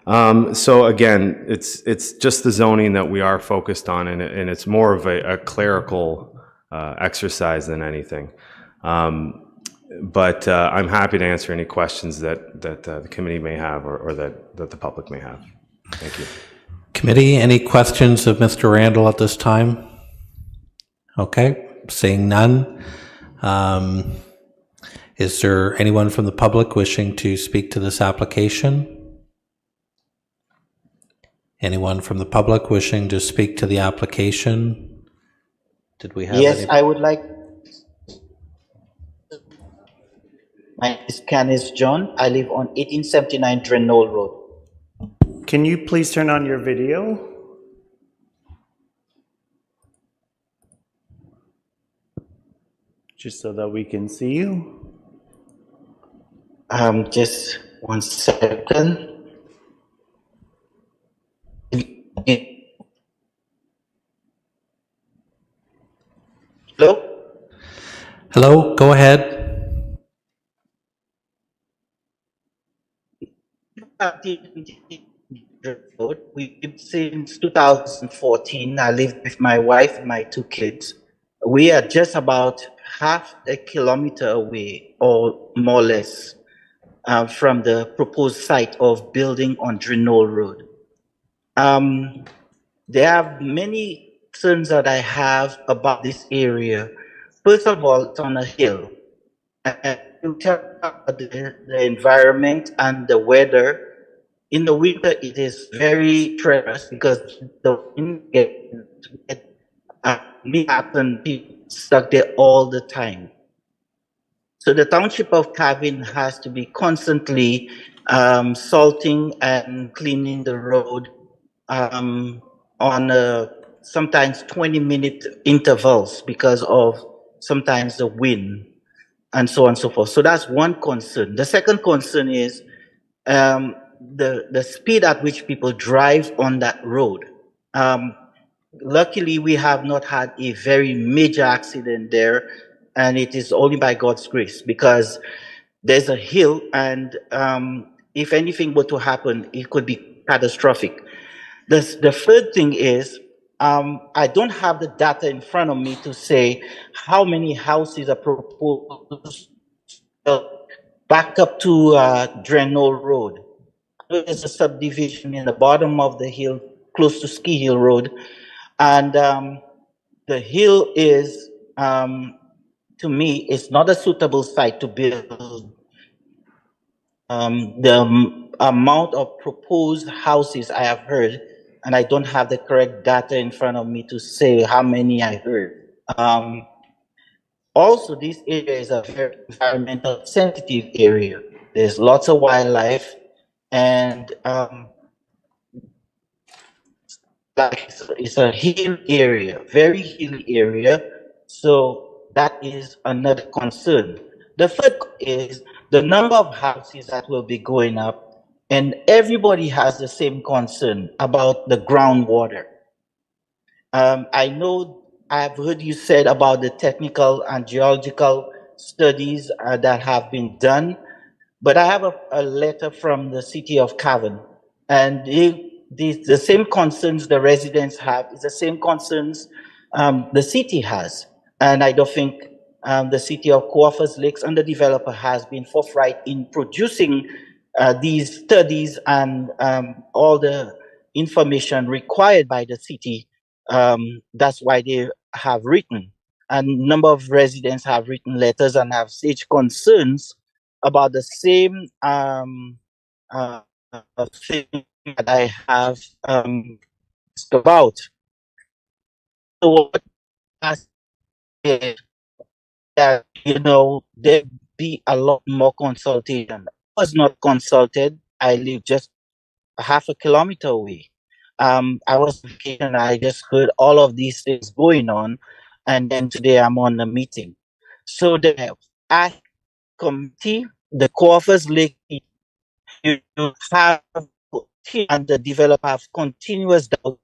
So again, it's just the zoning that we are focused on, and it's more of a clerical exercise than anything. But I'm happy to answer any questions that the committee may have or that the public may have. Thank you. Committee, any questions of Mr. Randall at this time? Okay, seeing none. Is there anyone from the public wishing to speak to this application? Anyone from the public wishing to speak to the application? Did we have Yes, any? I would like. My name is Canis John. I live on 1879 Drenol Road. Can you please turn on your video? Just so that we can see you. Just 1 second. Hello? Hello, go ahead. We've been since 2014. I live with my wife and my 2 kids. We are just about half a kilometer away, or more or less, from the proposed site of building on Drenol Road. There are many concerns that I have about this area. First of all, it's on a hill. And you tell the environment and the weather. In the winter, it is very treacherous because the wind gets happen, people stuck there all the time. So the township of Cavan has to be constantly salting and cleaning the road on sometimes 20-minute intervals because of sometimes the wind and so on and so forth. So that's one concern. The second concern is the speed at which people drive on that road. Luckily, we have not had a very major accident there, and it is only by God's grace because there's a hill, and if anything were to happen, it could be catastrophic. The third thing is, I don't have the data in front of me to say how many houses are proposed back up to Drenol Road. There's a subdivision in the bottom of the hill, close to Ski Hill Road. And the hill is, to me, it's not a suitable site to build. The amount of proposed houses I have heard, and I don't have the correct data in front of me to say how many I heard. Also, this area is a very environmental sensitive area. There's lots of wildlife, and like it's a hill area, very hilly area. So that is another concern. The third is the number of houses that will be going up, and everybody has the same concern about the groundwater. I know I've heard you said about the technical and geological studies that have been done, but I have a letter from the city of Cavan, and the same concerns the residents have is the same concerns the city has. And I don't think the city of Coffers Lakes and the developer has been forthright in producing these studies and all the information required by the city. That's why they have written. And a number of residents have written letters and have such concerns about the same thing that I have about. So what I said that there be a lot more consultation. I was not consulted. I live just a half a kilometer away. I was on vacation. I just heard all of these things going on, and then today I'm on the meeting. So the committee, the Coffers Lake, you have and the developer have continuous dialogue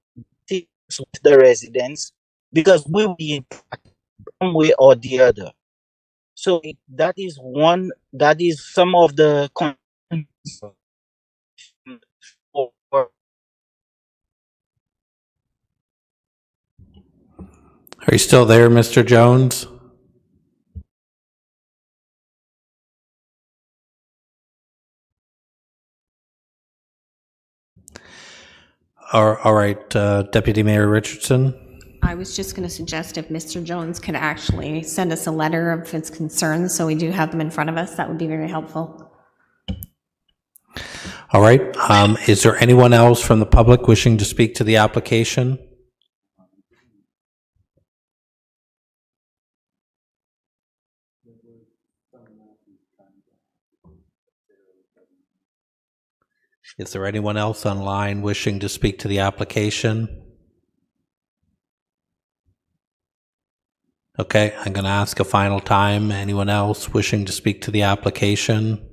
with the residents because we will be impacted one way or the other. So that is some of the concerns. Are you still there, Mr. Jones? All right, Deputy Mayor Richardson. I was just going to suggest if Mr. Jones could actually send us a letter of his concerns so we do have them in front of us, that would be very helpful. All right. Is there anyone else from the public wishing to speak to the application? Is there anyone else online wishing to speak to the application? Okay, I'm going to ask a final time. Anyone else wishing to speak to the application?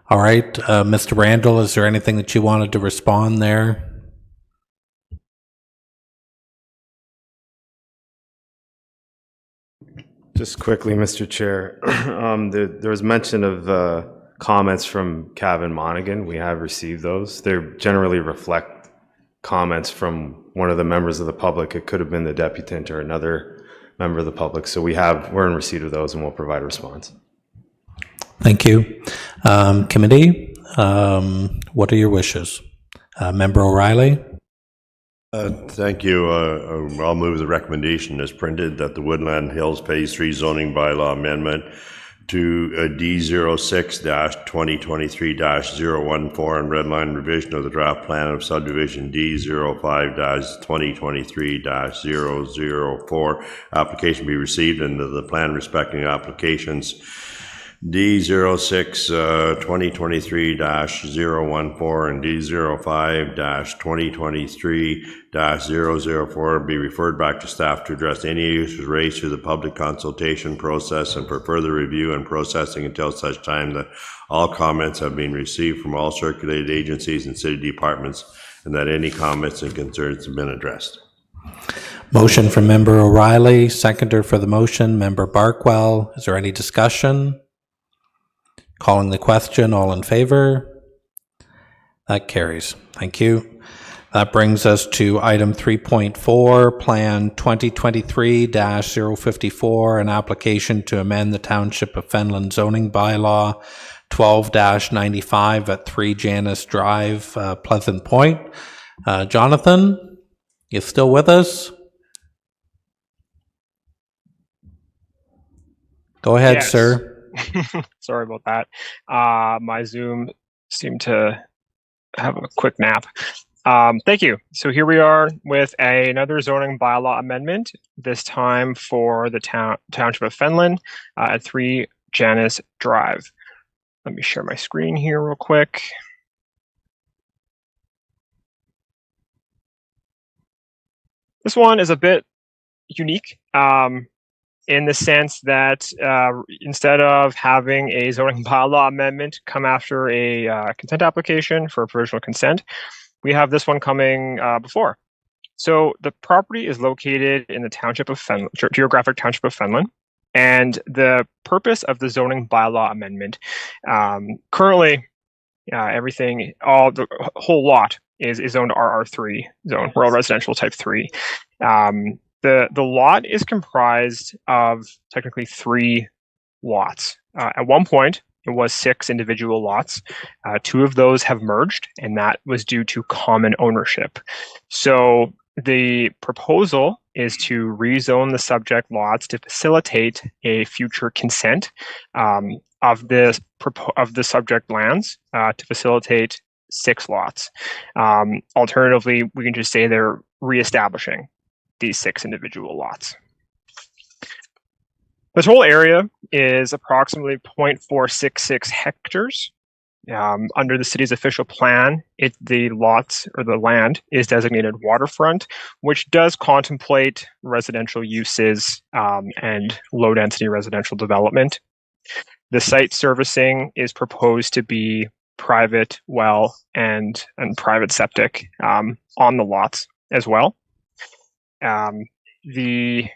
All right, Mr. Randall, is there anything that you wanted to respond there? Just quickly, Mr. Chair, there was mention of comments from Cavan Monaghan. We have received those. They generally reflect comments from one of the members of the public. It could have been the deputant or another member of the public. So we're in receipt of those and we'll provide a response. Thank you. Committee, what are your wishes? Member O'Reilly? Thank you. I'll move the recommendation as printed that the Woodland Hills Phase 3 zoning bylaw amendment to D06-2023-014 and redline revision of the draft plan of subdivision D05-2023-004 application be received, and the plan respecting applications D06-2023-014 and D05-2023-004 be referred back to staff to address any issues raised through the public consultation process and for further review and processing until such time that all comments have been received from all circulated agencies and city departments and that any comments and concerns have been addressed. Motion from Member O'Reilly, seconder for the motion, Member Barkwell. Is there any discussion? Calling the question, all in favor? That carries. Thank you. That brings us to item 3.4, Plan 2023-054, an application to amend the Township of Fenland zoning bylaw 12-95 at 3 Janice Drive, Pleasant Point. Jonathan, you still with us? Go ahead, Yes. sir. Sorry about that. My Zoom seemed to have a quick nap. Thank you. So here we are with another zoning bylaw amendment, this time for the Township of Fenland at 3 Janice Drive. Let me share my screen here real quick. This one is a bit unique in the sense that instead of having a zoning bylaw amendment come after a consent application for provisional consent, we have this one coming before. So the property is located in the township of Fenland, geographic township of Fenland, and the purpose of the zoning bylaw amendment, currently the whole lot is zoned RR3 zone, rural residential type 3. The lot is comprised of technically 3 lots. At one point, it was 6 individual lots. 2 of those have merged, and that was due to common ownership. So the proposal is to rezone the subject lots to facilitate a future consent of the subject lands to facilitate 6 lots. Alternatively, we can just say they're reestablishing these 6 individual lots. This whole area is approximately 0.466 hectares. Under the city's official plan, the lots or the land is designated waterfront, which does contemplate residential uses and low-density residential development. The site servicing is proposed to be private well and private septic on the lots as well. In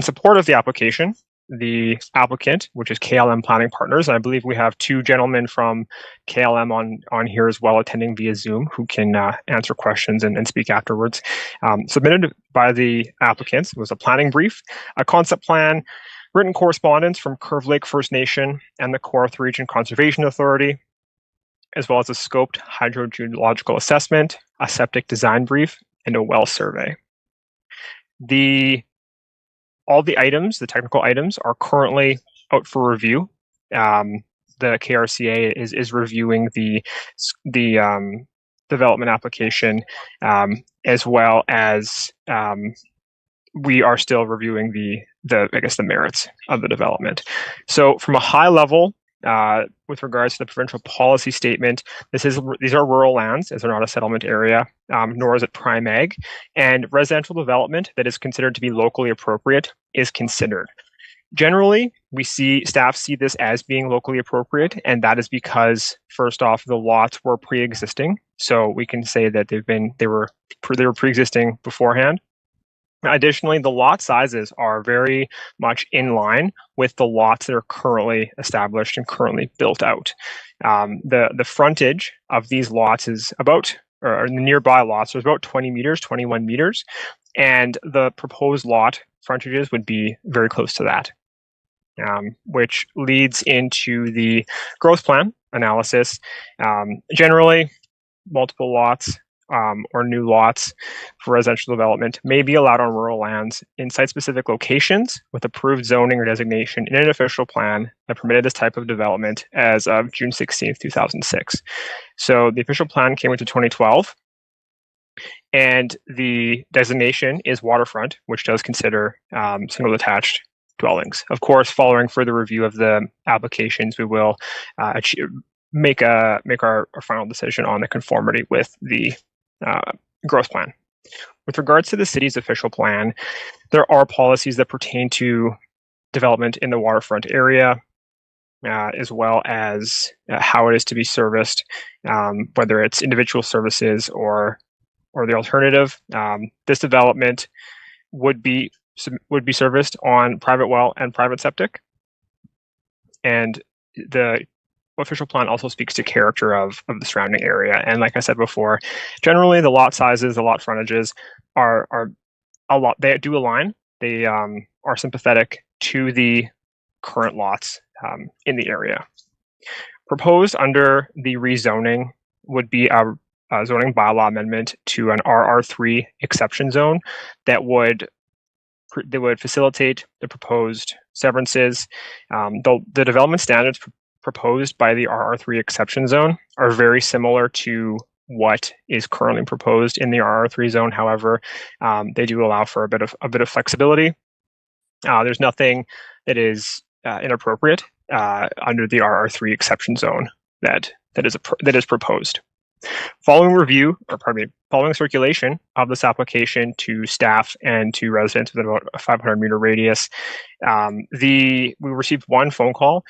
support of the application, the applicant, which is KLM Planning Partners, and I believe we have 2 gentlemen from KLM on here as well attending via Zoom who can answer questions and speak afterwards. Submitted by the applicants was a planning brief, a concept plan, written correspondence from Curve Lake First Nation and the Kawartha Region Conservation Authority, as well as a scoped hydrogeological assessment, a septic design brief, and a well survey. All the items, the technical items, are currently out for review. The KRCA is reviewing the development application, as well as we are still reviewing the merits of the development. So, from a high level, with regards to the provincial policy statement, these are rural lands, as they're not a settlement area, nor is it prime ag, and residential development that is considered to be locally appropriate is considered. Generally, staff see this as being locally appropriate, and that is because, first off, the lots were pre-existing, so we can say that they were pre-existing beforehand. Additionally, the lot sizes are very much in line with the lots that are currently established and currently built out. The frontage of these lots is about, or the nearby lots are about 20 meters, 21 meters, and the proposed lot frontages would be very close to that, which leads into the growth plan analysis. Generally, multiple lots or new lots for residential development may be allowed on rural lands in site-specific locations with approved zoning or designation in an official plan that permitted this type of development as of June 16, 2006. So the official plan came into 2012, and the designation is waterfront, which does consider single detached dwellings. Of course, following further review of the applications, we will make our final decision on the conformity with the growth plan. With regards to the city's official plan, there are policies that pertain to development in the waterfront area, as well as how it is to be serviced, whether it's individual services or the alternative. This development would be serviced on private well and private septic, and the official plan also speaks to character of the surrounding area. And like I said before, generally the lot sizes, the lot frontages are a lot. They do align. They are sympathetic to the current lots in the area. Proposed under the rezoning would be a zoning bylaw amendment to an RR3 exception zone that would facilitate the proposed severances. The development standards proposed by the RR3 exception zone are very similar to what is currently proposed in the RR3 zone. However, they do allow for a bit of flexibility. There's nothing that is inappropriate under the RR3 exception zone that is proposed. Following review, or pardon me, following circulation of this application to staff and to residents within about a 500-meter radius, we received one phone call,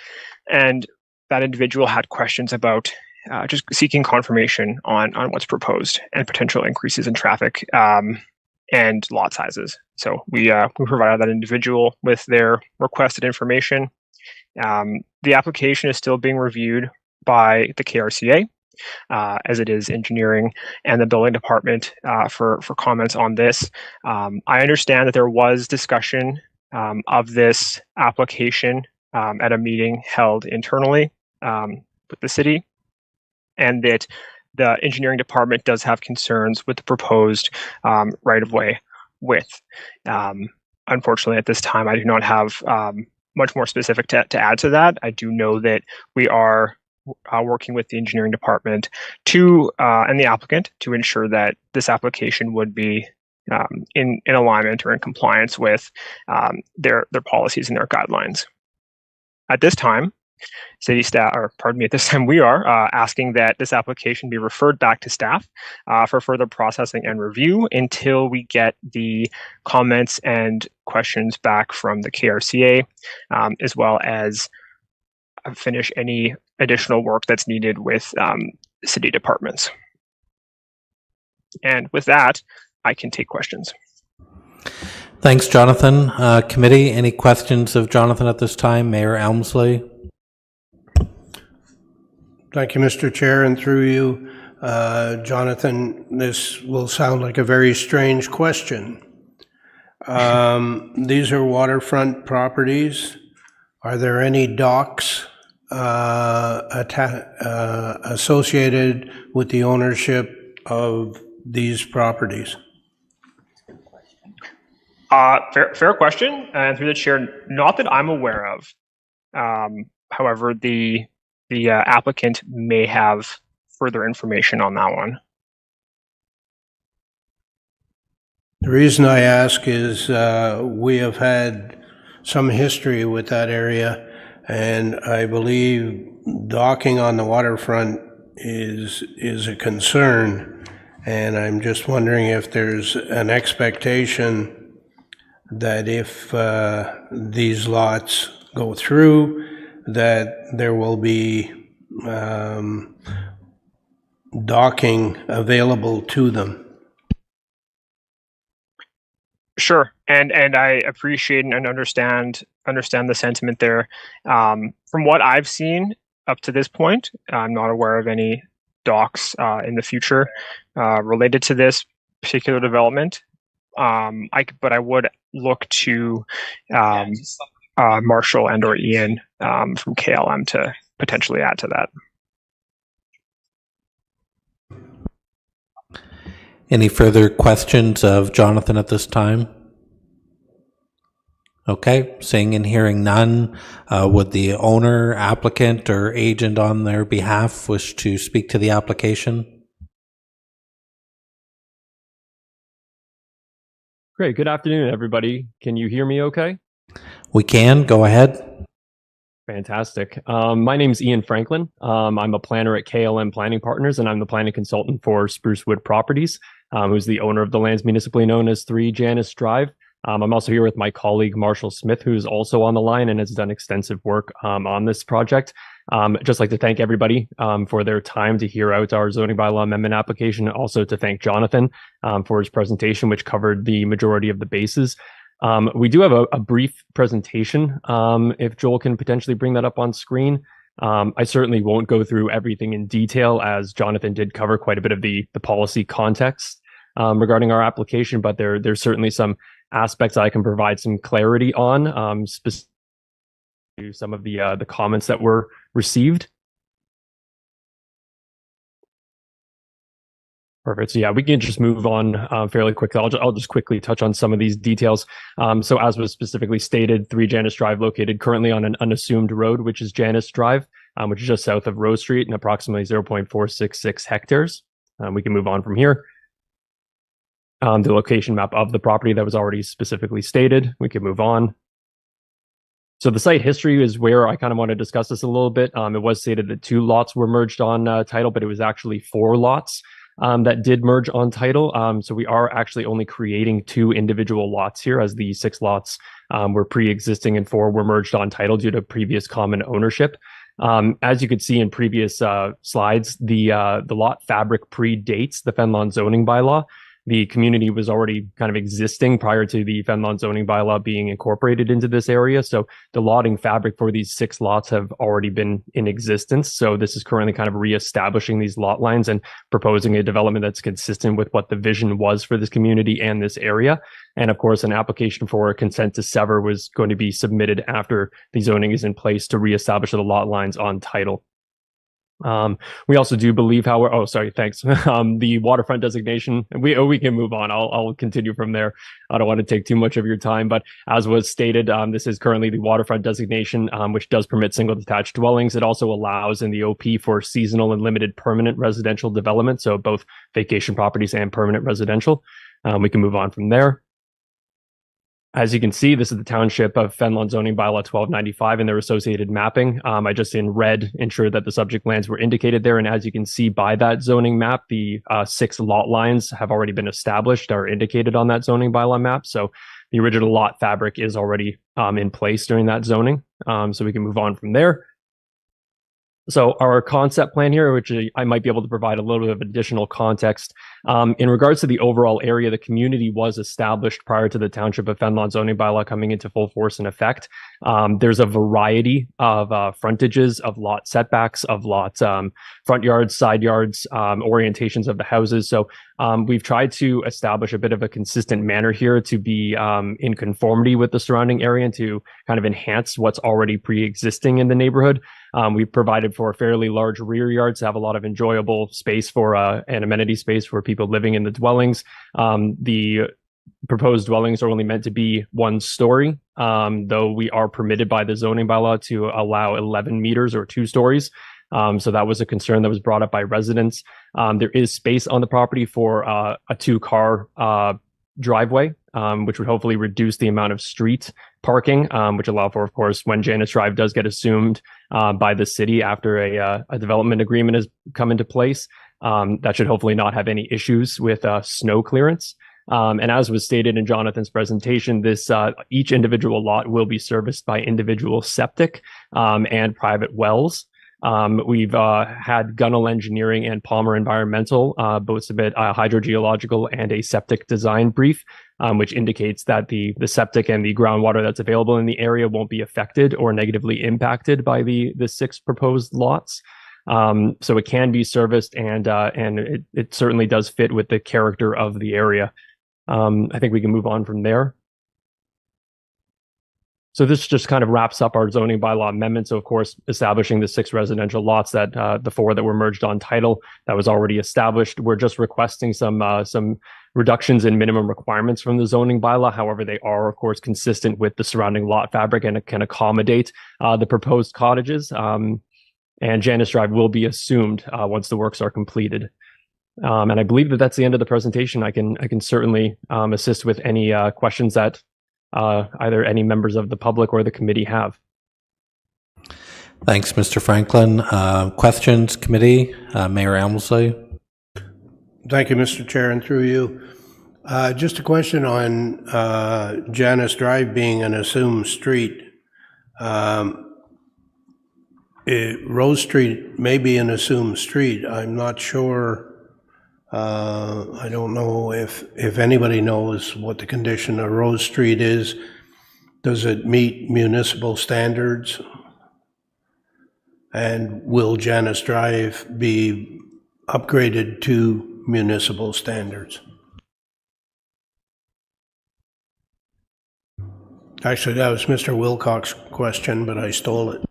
and that individual had questions about just seeking confirmation on what's proposed and potential increases in traffic and lot sizes. So we provided that individual with their requested information. The application is still being reviewed by the KRCA, as it is engineering and the building department for comments on this. I understand that there was discussion of this application at a meeting held internally with the city, and that the engineering department does have concerns with the proposed right-of-way width. Unfortunately, at this time, I do not have much more specific to add to that. I do know that we are working with the engineering department and the applicant to ensure that this application would be in alignment or in compliance with their policies and their guidelines. At this time, city staff, or pardon me, at this time we are asking that this application be referred back to staff for further processing and review until we get the comments and questions back from the KRCA, as well as finish any additional work that's needed with city departments. And with that, I can take questions. Thanks, Jonathan. Committee, any questions of Jonathan at this time? Mayor Elmsley. Thank you, Mr. Chair, and through you, Jonathan, this will sound like a very strange question. These are waterfront properties. Are there any docks associated with the ownership of these properties? Fair question, and through the chair, not that I'm aware of. However, the applicant may have further information on that one. The reason I ask is we have had some history with that area, and I believe docking on the waterfront is a concern, and I'm just wondering if there's an expectation that if these lots go through, that there will be docking available to them. Sure, and I appreciate and understand the sentiment there. From what I've seen up to this point, I'm not aware of any docks in the future related to this particular development. But I would look to Marshall and or Ian from KLM to potentially add to that. Any further questions of Jonathan at this time? Okay, seeing and hearing none, would the owner, applicant, or agent on their behalf wish to speak to the application? Great. Good afternoon, everybody. Can you hear me okay? We can. Go ahead. Fantastic. My name is Ian Franklin. I'm a planner at KLM Planning Partners, and I'm the planning consultant for Sprucewood Properties, who's the owner of the lands municipally known as 3 Janice Drive. I'm also here with my colleague, Marshall Smith, who's also on the line and has done extensive work on this project. Just like to thank everybody for their time to hear out our zoning bylaw amendment application, and also to thank Jonathan for his presentation, which covered the majority of the bases. We do have a brief presentation, if Joel can potentially bring that up on screen. I certainly won't go through everything in detail, as Jonathan did cover quite a bit of the policy context regarding our application, but there's certainly some aspects I can provide some clarity on, specifically to some of the comments that were received. Perfect. So yeah, we can just move on fairly quickly. I'll just quickly touch on some of these details. So as was specifically stated, 3 Janice Drive, located currently on an unassumed road, which is Janice Drive, which is just south of Rose Street and approximately 0.466 hectares. We can move on from here. The location map of the property that was already specifically stated. We can move on. So the site history is where I kind of want to discuss this a little bit. It was stated that 2 lots were merged on title, but it was actually 4 lots that did merge on title. So we are actually only creating 2 individual lots here, as the 6 lots were pre-existing and 4 were merged on title due to previous common ownership. As you could see in previous slides, the lot fabric predates the Fenelon zoning bylaw. The community was already kind of existing prior to the Fenelon zoning bylaw being incorporated into this area. So the lotting fabric for these 6 lots have already been in existence. So this is currently kind of reestablishing these lot lines and proposing a development that's consistent with what the vision was for this community and this area. And of course, an application for a consent to sever was going to be submitted after the zoning is in place to reestablish the lot lines on title. We also do believe, however, the waterfront designation, we can move on. I'll continue from there. I don't want to take too much of your time, but as was stated, this is currently the waterfront designation, which does permit single detached dwellings. It also allows in the OP for seasonal and limited permanent residential development, so both vacation properties and permanent residential. We can move on from there. As you can see, this is the township of Fenelon zoning bylaw 1295 and their associated mapping. I just in red ensured that the subject lands were indicated there. And as you can see by that zoning map, the 6 lot lines have already been established, are indicated on that zoning bylaw map. So the original lot fabric is already in place during that zoning. So we can move on from there. So our concept plan here, which I might be able to provide a little bit of additional context. In regards to the overall area, the community was established prior to the Township of Fenelon zoning bylaw coming into full force and effect. There's a variety of frontages, of lot setbacks, of lot front yards, side yards, orientations of the houses. So we've tried to establish a bit of a consistent manner here to be in conformity with the surrounding area and to kind of enhance what's already pre-existing in the neighborhood. We've provided for a fairly large rear yard to have a lot of enjoyable space for an amenity space for people living in the dwellings. The proposed dwellings are only meant to be 1 story, though we are permitted by the zoning bylaw to allow 11 meters or 2 stories. So that was a concern that was brought up by residents. There is space on the property for a 2-car driveway, which would hopefully reduce the amount of street parking, which allow for, of course, when Janus Drive does get assumed by the city after a development agreement has come into place, that should hopefully not have any issues with snow clearance. And as was stated in Jonathan's presentation, this each individual lot will be serviced by individual septic and private wells. We've had Gunnell Engineering and Palmer Environmental both submit a hydrogeological and a septic design brief, which indicates that the septic and the groundwater that's available in the area won't be affected or negatively impacted by the 6 proposed lots. So it can be serviced, and it certainly does fit with the character of the area. I think we can move on from there. So this just kind of wraps up our zoning bylaw amendment. So of course, establishing the 6 residential lots that the 4 that were merged on title that was already established. We're just requesting some reductions in minimum requirements from the zoning bylaw. However, they are of course consistent with the surrounding lot fabric and it can accommodate the proposed cottages. And Janus Drive will be assumed once the works are completed. And I believe that that's the end of the presentation. I can certainly assist with any questions that either any members of the public or the committee have. Thanks, Mr. Franklin. Questions, committee? Mayor Elmsley. Thank you, Mr. Chair, and through you. Just a question on Janus Drive being an assumed street. Rose Street may be an assumed street. I'm not sure. I don't know if anybody knows what the condition of Rose Street is. Does it meet municipal standards? And will Janus Drive be upgraded to municipal standards? Actually, that was Mr. Wilcox's question, but I stole it.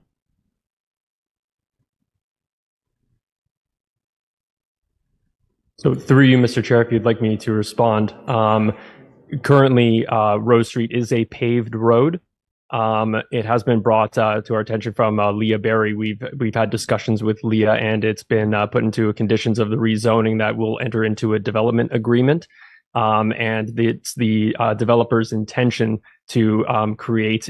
So through you, Mr. Chair, if you'd like me to respond. Currently, Rose Street is a paved road. It has been brought to our attention from Leah Berry. We've had discussions with Leah, and it's been put into conditions of the rezoning that will enter into a development agreement. And it's the developer's intention to create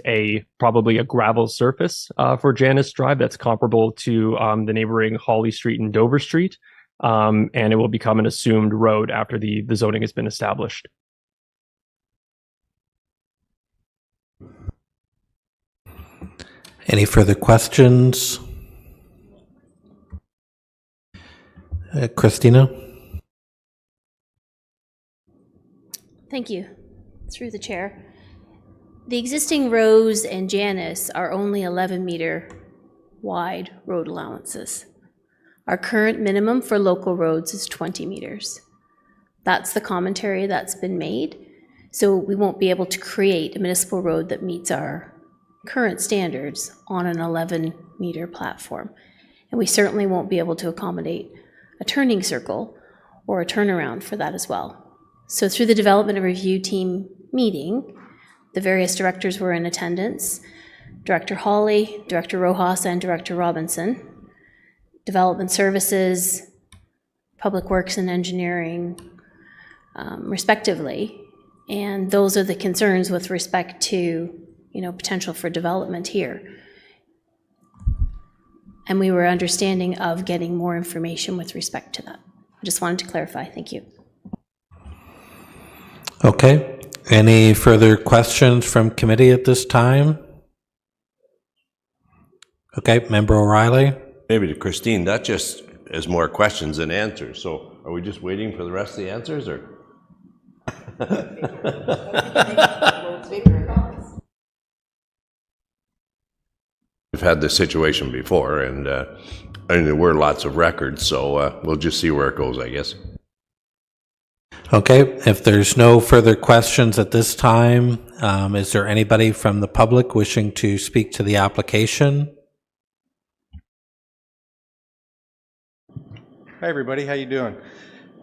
probably a gravel surface for Janus Drive that's comparable to the neighboring Holly Street and Dover Street. And it will become an assumed road after the zoning has been established. Any further questions? Christina? Thank you. Through the chair. The existing Rose and Janus are only 11-meter wide road allowances. Our current minimum for local roads is 20 meters. That's the commentary that's been made. So we won't be able to create a municipal road that meets our current standards on an 11-meter platform. And we certainly won't be able to accommodate a turning circle or a turnaround for that as well. So through the development and review team meeting, the various directors were in attendance, Director Hawley, Director Rojas, and Director Robinson, Development Services, Public Works and Engineering, respectively. And those are the concerns with respect to, potential for development here. And we were understanding of getting more information with respect to that. I just wanted to clarify. Thank you. Okay. Any further questions from committee at this time? Okay, Member O'Reilly. Maybe to Christine, that just is more questions than answers. So are we just waiting for the rest of the answers, or? We've had this situation before, and there were lots of records, so we'll just see where it goes, I guess. Okay, if there's no further questions at this time, is there anybody from the public wishing to speak to the application? Hi everybody, how you doing?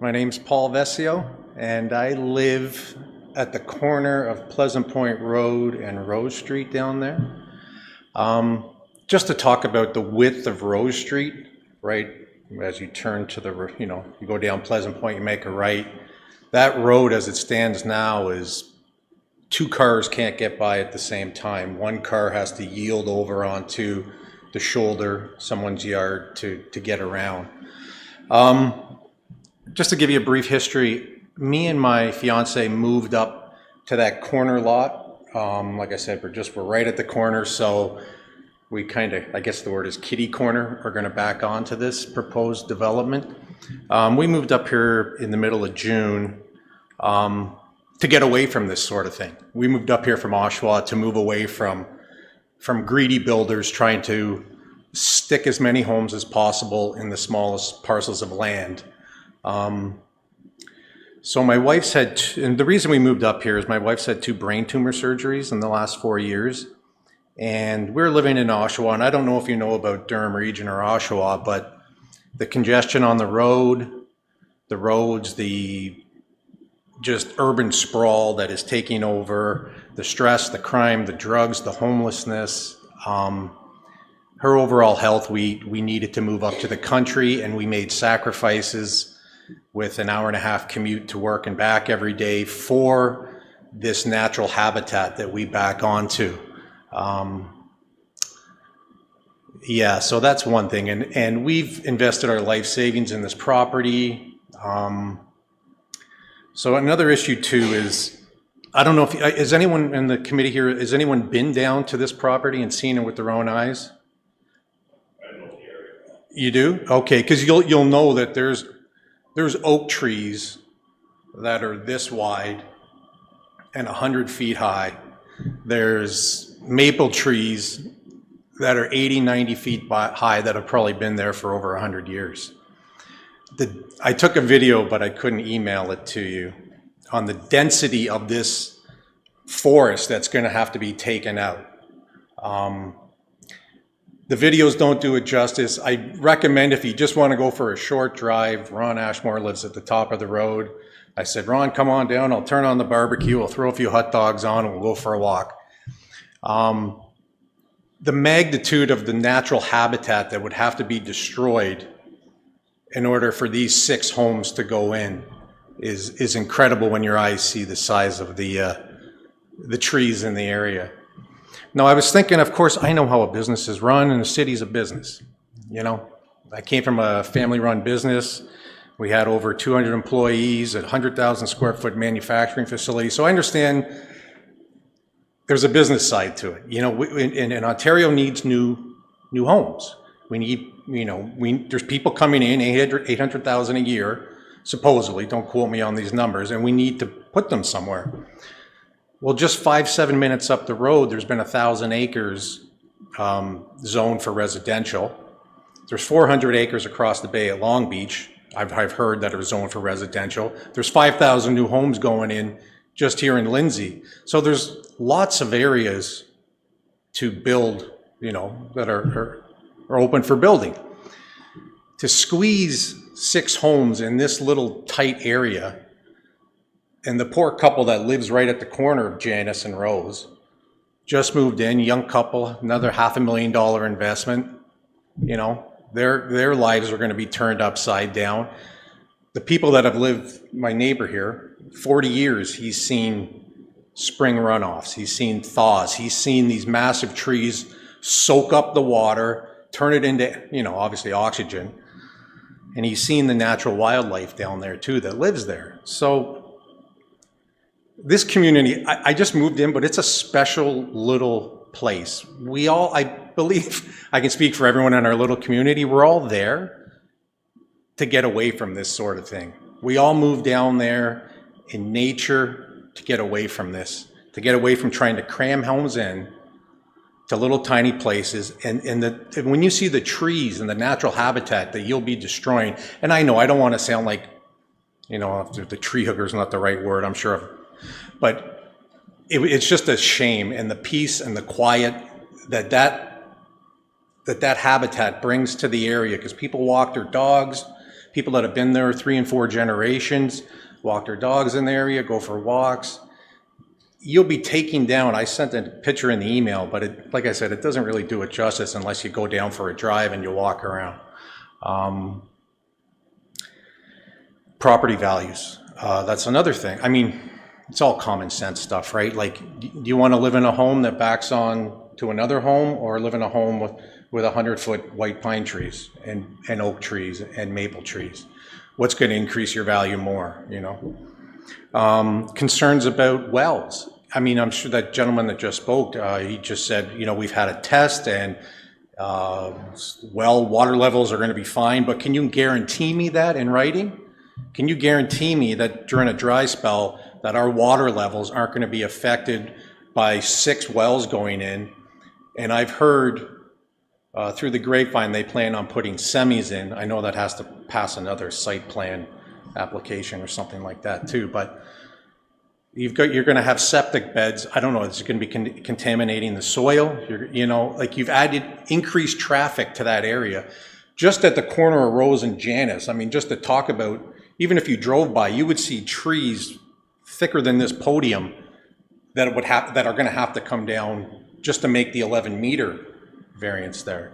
My name's Paul Vesio, and I live at the corner of Pleasant Point Road and Rose Street down there. Just to talk about the width of Rose Street, right, as you turn to the, you go down Pleasant Point, you make a right. That road as it stands now is 2 cars can't get by at the same time. 1 car has to yield over onto the shoulder, someone's yard to get around. Just to give you a brief history, me and my fiance moved up to that corner lot. Like I said, we're right at the corner, so we kind of, I guess the word is kitty corner, are going to back onto this proposed development. We moved up here in the middle of June to get away from this sort of thing. We moved up here from Oshawa to move away from greedy builders trying to stick as many homes as possible in the smallest parcels of land. So my wife's had, and the reason we moved up here is my wife's had 2 brain tumor surgeries in the last 4 years. And we're living in Oshawa, and I don't know if you know about Durham Region or Oshawa, but the congestion on the road, the roads, the just urban sprawl that is taking over, the stress, the crime, the drugs, the homelessness, her overall health, we needed to move up to the country, and we made sacrifices with an 1.5-hour commute to work and back every day for this natural habitat that we back onto. Yeah, so that's one thing, and we've invested our life savings in this property. So another issue too is, I don't know if, is anyone in the committee here, has anyone been down to this property and seen it with their own eyes? I know the area. You do? Okay, because you'll know that there's oak trees that are this wide and 100 feet high. There's maple trees that are 80, 90 feet high that have probably been there for over 100 years. I took a video, but I couldn't email it to you, on the density of this forest that's going to have to be taken out. The videos don't do it justice. I recommend, if you just want to go for a short drive, Ron Ashmore lives at the top of the road. I said, Ron, come on down. I'll turn on the barbecue. I'll throw a few hot dogs on and we'll go for a walk. The magnitude of the natural habitat that would have to be destroyed in order for these 6 homes to go in is incredible when your eyes see the size of the trees in the area. Now, I was thinking, of course, I know how a business is run, and a city's a business. You know, I came from a family-run business. We had over 200 employees at 100,000 square foot manufacturing facility. So I understand there's a business side to it. You know, and Ontario needs new homes. We need, you know, there's people coming in, 800,000 a year, supposedly, don't quote me on these numbers, and we need to put them somewhere. Well, just 5-7 minutes up the road, there's been 1,000 acres zoned for residential. There's 400 acres across the bay at Long Beach, I've heard, that are zoned for residential. There's 5,000 new homes going in just here in Lindsay. So there's lots of areas to build, you know, that are open for building. To squeeze 6 homes in this little tight area, and the poor couple that lives right at the corner of Janice and Rose just moved in, young couple, another $500,000 investment, you know, their lives are going to be turned upside down. The people that have lived, my neighbor here, 40 years, he's seen spring runoffs, he's seen thaws, he's seen these massive trees soak up the water, turn it into, you know, obviously oxygen. And he's seen the natural wildlife down there too that lives there. So this community, I just moved in, but it's a special little place. We all, I believe, I can speak for everyone in our little community, we're all there to get away from this sort of thing. We all moved down there in nature to get away from this, to get away from trying to cram homes in to little tiny places, and when you see the trees and the natural habitat that you'll be destroying, and I know I don't want to sound like, you know, the tree hugger is not the right word, I'm sure, but it's just a shame, and the peace and the quiet that habitat brings to the area, because people walk their dogs, people that have been there 3 and 4 generations, walk their dogs in the area, go for walks. You'll be taking down, I sent a picture in the email, but it, like I said, it doesn't really do it justice unless you go down for a drive and you walk around. Property values, that's another thing. I mean, it's all common sense stuff, right? Like, do you want to live in a home that backs on to another home, or live in a home with 100-foot white pine trees and oak trees and maple trees? What's going to increase your value more, you know? Concerns about wells. I mean, I'm sure that gentleman that just spoke, he just said, you know, we've had a test and water levels are going to be fine, but can you guarantee me that in writing? Can you guarantee me that during a dry spell that our water levels aren't going to be affected by 6 wells going in? And I've heard through the grapevine they plan on putting semis in. I know that has to pass another site plan application or something like that too, but you're going to have septic beds. I don't know, it's going to be contaminating the soil. You know, like, you've added increased traffic to that area. Just at the corner of Rose and Janice, I mean, just to talk about, even if you drove by, you would see trees thicker than this podium that are going to have to come down just to make the 11-meter variance there.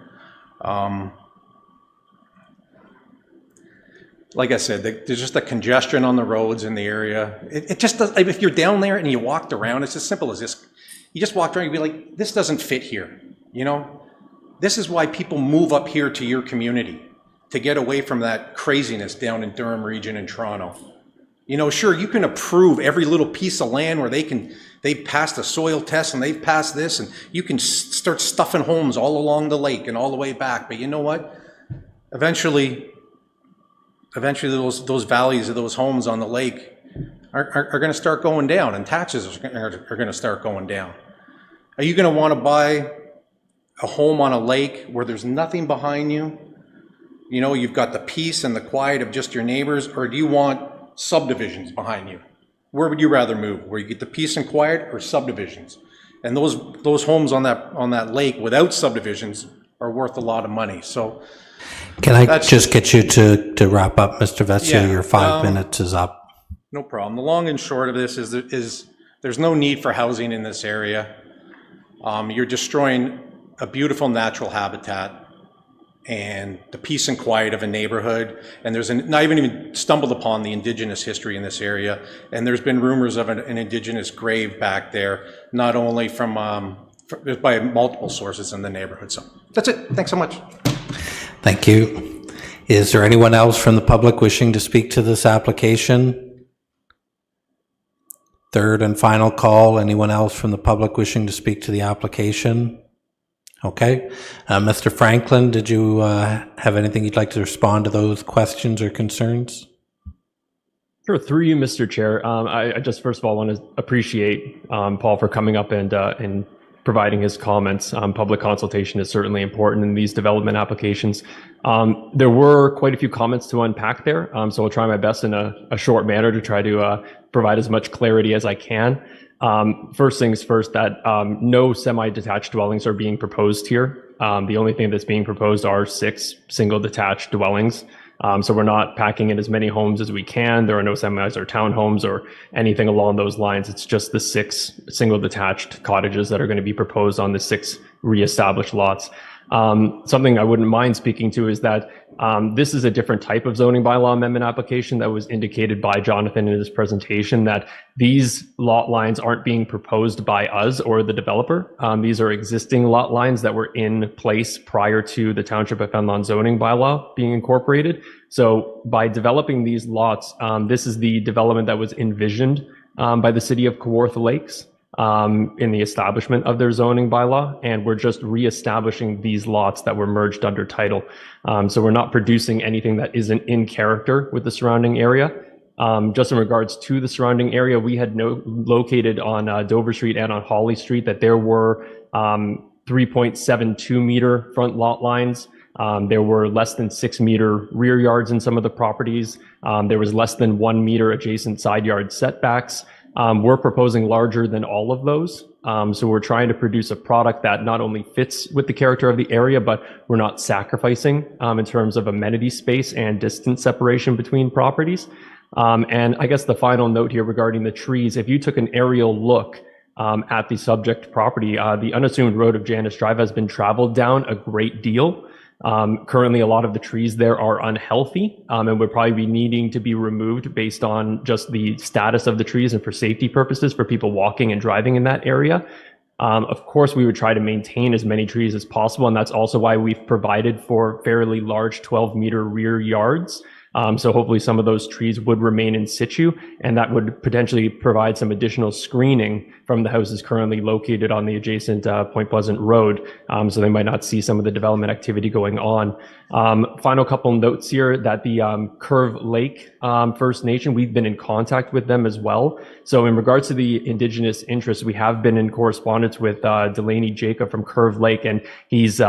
Like I said, there's just a congestion on the roads in the area. It just does. If you're down there and you walked around, it's as simple as this. You just walked around, you'd be like, this doesn't fit here. You know, this is why people move up here to your community, to get away from that craziness down in Durham Region and Toronto. You know, sure, you can approve every little piece of land where they've passed a soil test and they've passed this, and you can start stuffing homes all along the lake and all the way back. But you know what? Eventually those values of those homes on the lake are going to start going down, and taxes are going to start going down. Are you going to want to buy a home on a lake where there's nothing behind you? You know, you've got the peace and the quiet of just your neighbors, or do you want subdivisions behind you? Where would you rather move? Where you get the peace and quiet, or subdivisions? And those homes on that lake without subdivisions are worth a lot of money. So can I just get you to wrap up, Mr. Vesey? Yeah, your 5 minutes is up. No problem. The long and short of this is there's no need for housing in this area. You're destroying a beautiful natural habitat. and the peace and quiet of a neighborhood. And I haven't even stumbled upon the Indigenous history in this area. And there's been rumors of an Indigenous grave back there, not only from by multiple sources in the neighborhood. So that's it. Thanks so much. Thank you. Is there anyone else from the public wishing to speak to this application? Third and final call. Anyone else from the public wishing to speak to the application? Okay. Mr. Franklin, did you have anything you'd like to respond to those questions or concerns? Sure. Through you, Mr. Chair. I just first of all want to appreciate Paul for coming up and providing his comments. Public consultation is certainly important in these development applications. There were quite a few comments to unpack there, so I'll try my best in a short manner to try to provide as much clarity as I can. First things first, that no semi-detached dwellings are being proposed here. The only thing that's being proposed are 6 single detached dwellings. So we're not packing in as many homes as we can. There are no semis or townhomes or anything along those lines. It's just the 6 single detached cottages that are going to be proposed on the 6 reestablished lots. Something I wouldn't mind speaking to is that this is a different type of zoning bylaw amendment application that was indicated by Jonathan in his presentation, that these lot lines aren't being proposed by us or the developer. These are existing lot lines that were in place prior to the Township of Fenelon zoning bylaw being incorporated. So by developing these lots, this is the development that was envisioned by the city of Kawartha Lakes in the establishment of their zoning bylaw, and we're just reestablishing these lots that were merged under title. So we're not producing anything that isn't in character with the surrounding area. Just in regards to the surrounding area, we had located on Dover Street and on Holly Street that there were 3.72 meter front lot lines. There were less than 6 meter rear yards in some of the properties. There was less than 1 meter adjacent side yard setbacks. We're proposing larger than all of those. So we're trying to produce a product that not only fits with the character of the area, but we're not sacrificing in terms of amenity space and distance separation between properties. And I guess the final note here regarding the trees, if you took an aerial look at the subject property, the unassumed road of Janus Drive has been traveled down a great deal. Currently, a lot of the trees there are unhealthy and would probably be needing to be removed based on just the status of the trees and for safety purposes for people walking and driving in that area. Of course, we would try to maintain as many trees as possible, and that's also why we've provided for fairly large 12-meter rear yards. So hopefully some of those trees would remain in situ, and that would potentially provide some additional screening from the houses currently located on the adjacent Point Pleasant Road, so they might not see some of the development activity going on. Final couple notes here that the Curve Lake First Nation, we've been in contact with them as well. So in regards to the Indigenous interests, we have been in correspondence with Delaney Jacob from Curve Lake, and he's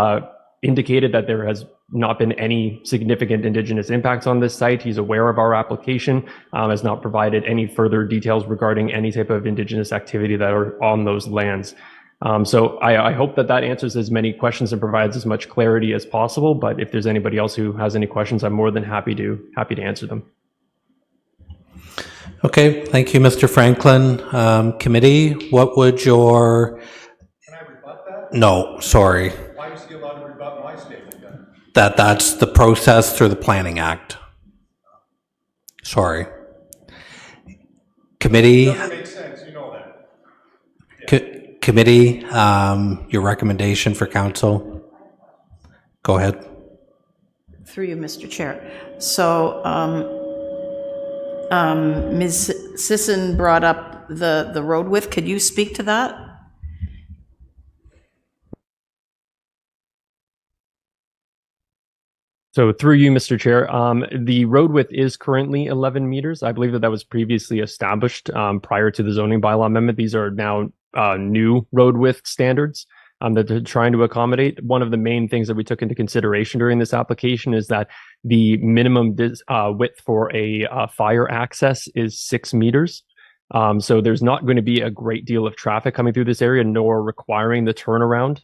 indicated that there has not been any significant Indigenous impacts on this site. He's aware of our application, has not provided any further details regarding any type of Indigenous activity that are on those lands. So I hope that that answers as many questions and provides as much clarity as possible. But if there's anybody else who has any questions, I'm more than happy to answer them. Okay, thank you, Mr. Franklin. Committee, what would your... Can I rebut that? No, sorry. Why is he allowed to rebut my statement then? That's the process through the Planning Act. Sorry. Committee... It doesn't make sense, you know that. Yeah. Committee, your recommendation for council? Go ahead. Through you, Mr. Chair. So Ms. Sisson brought up the road width. Could you speak to that? So through you, Mr. Chair, the road width is currently 11 meters. I believe that was previously established prior to the zoning bylaw amendment. These are now new road width standards that they're trying to accommodate. One of the main things that we took into consideration during this application is that the minimum width for a fire access is 6 meters. So there's not going to be a great deal of traffic coming through this area, nor requiring the turnaround.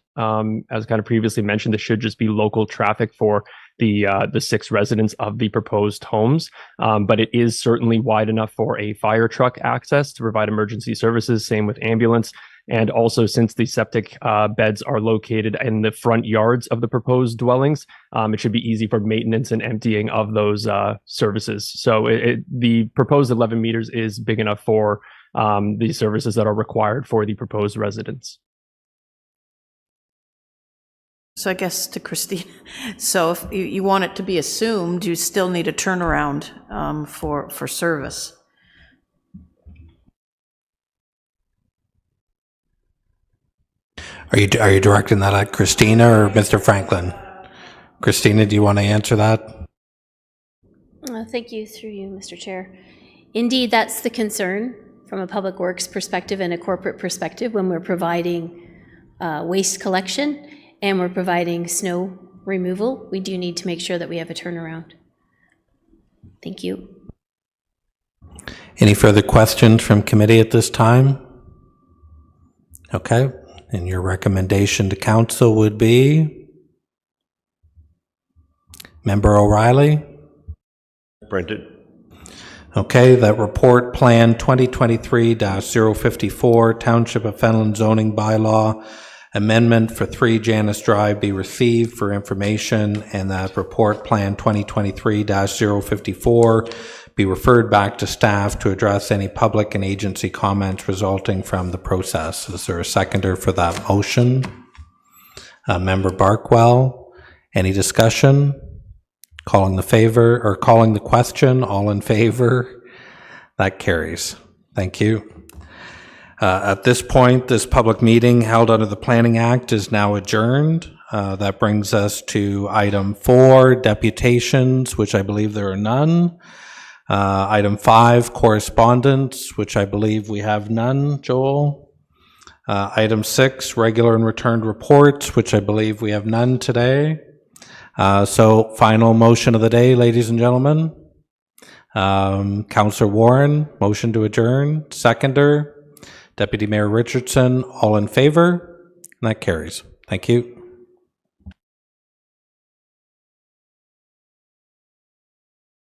As kind of previously mentioned, this should just be local traffic for the 6 residents of the proposed homes. But it is certainly wide enough for a fire truck access to provide emergency services, same with ambulance. And also, since the septic beds are located in the front yards of the proposed dwellings, it should be easy for maintenance and emptying of those services. So the proposed 11 meters is big enough for the services that are required for the proposed residence. So I guess to Christine, so if you want it to be assumed, you still need a turnaround for service. Are you directing that at Christina or Mr. Franklin? Christina, do you want to answer that? Thank you, through you, Mr. Chair. Indeed, that's the concern from a public works perspective and a corporate perspective when we're providing waste collection and we're providing snow removal. We do need to make sure that we have a turnaround. Thank you. Any further questions from committee at this time? Okay, and your recommendation to council would be? Member O'Reilly? Printed. Okay, that report plan 2023-054 Township of Fenelon zoning bylaw amendment for 3 Janice Drive be received for information, and that report plan 2023-054 be referred back to staff to address any public and agency comments resulting from the process. Is there a seconder for that motion? Member Barkwell, any discussion? Calling the question, all in favor? That carries. Thank you. At this point, this public meeting held under the Planning Act is now adjourned. That brings us to item 4, deputations, which I believe there are none. Item 5, correspondence, which I believe we have none, Joel. Item 6, regular and returned reports, which I believe we have none today. So final motion of the day, ladies and gentlemen. Councillor Warren, motion to adjourn. Seconder, Deputy Mayor Richardson, all in favor? And that carries. Thank you.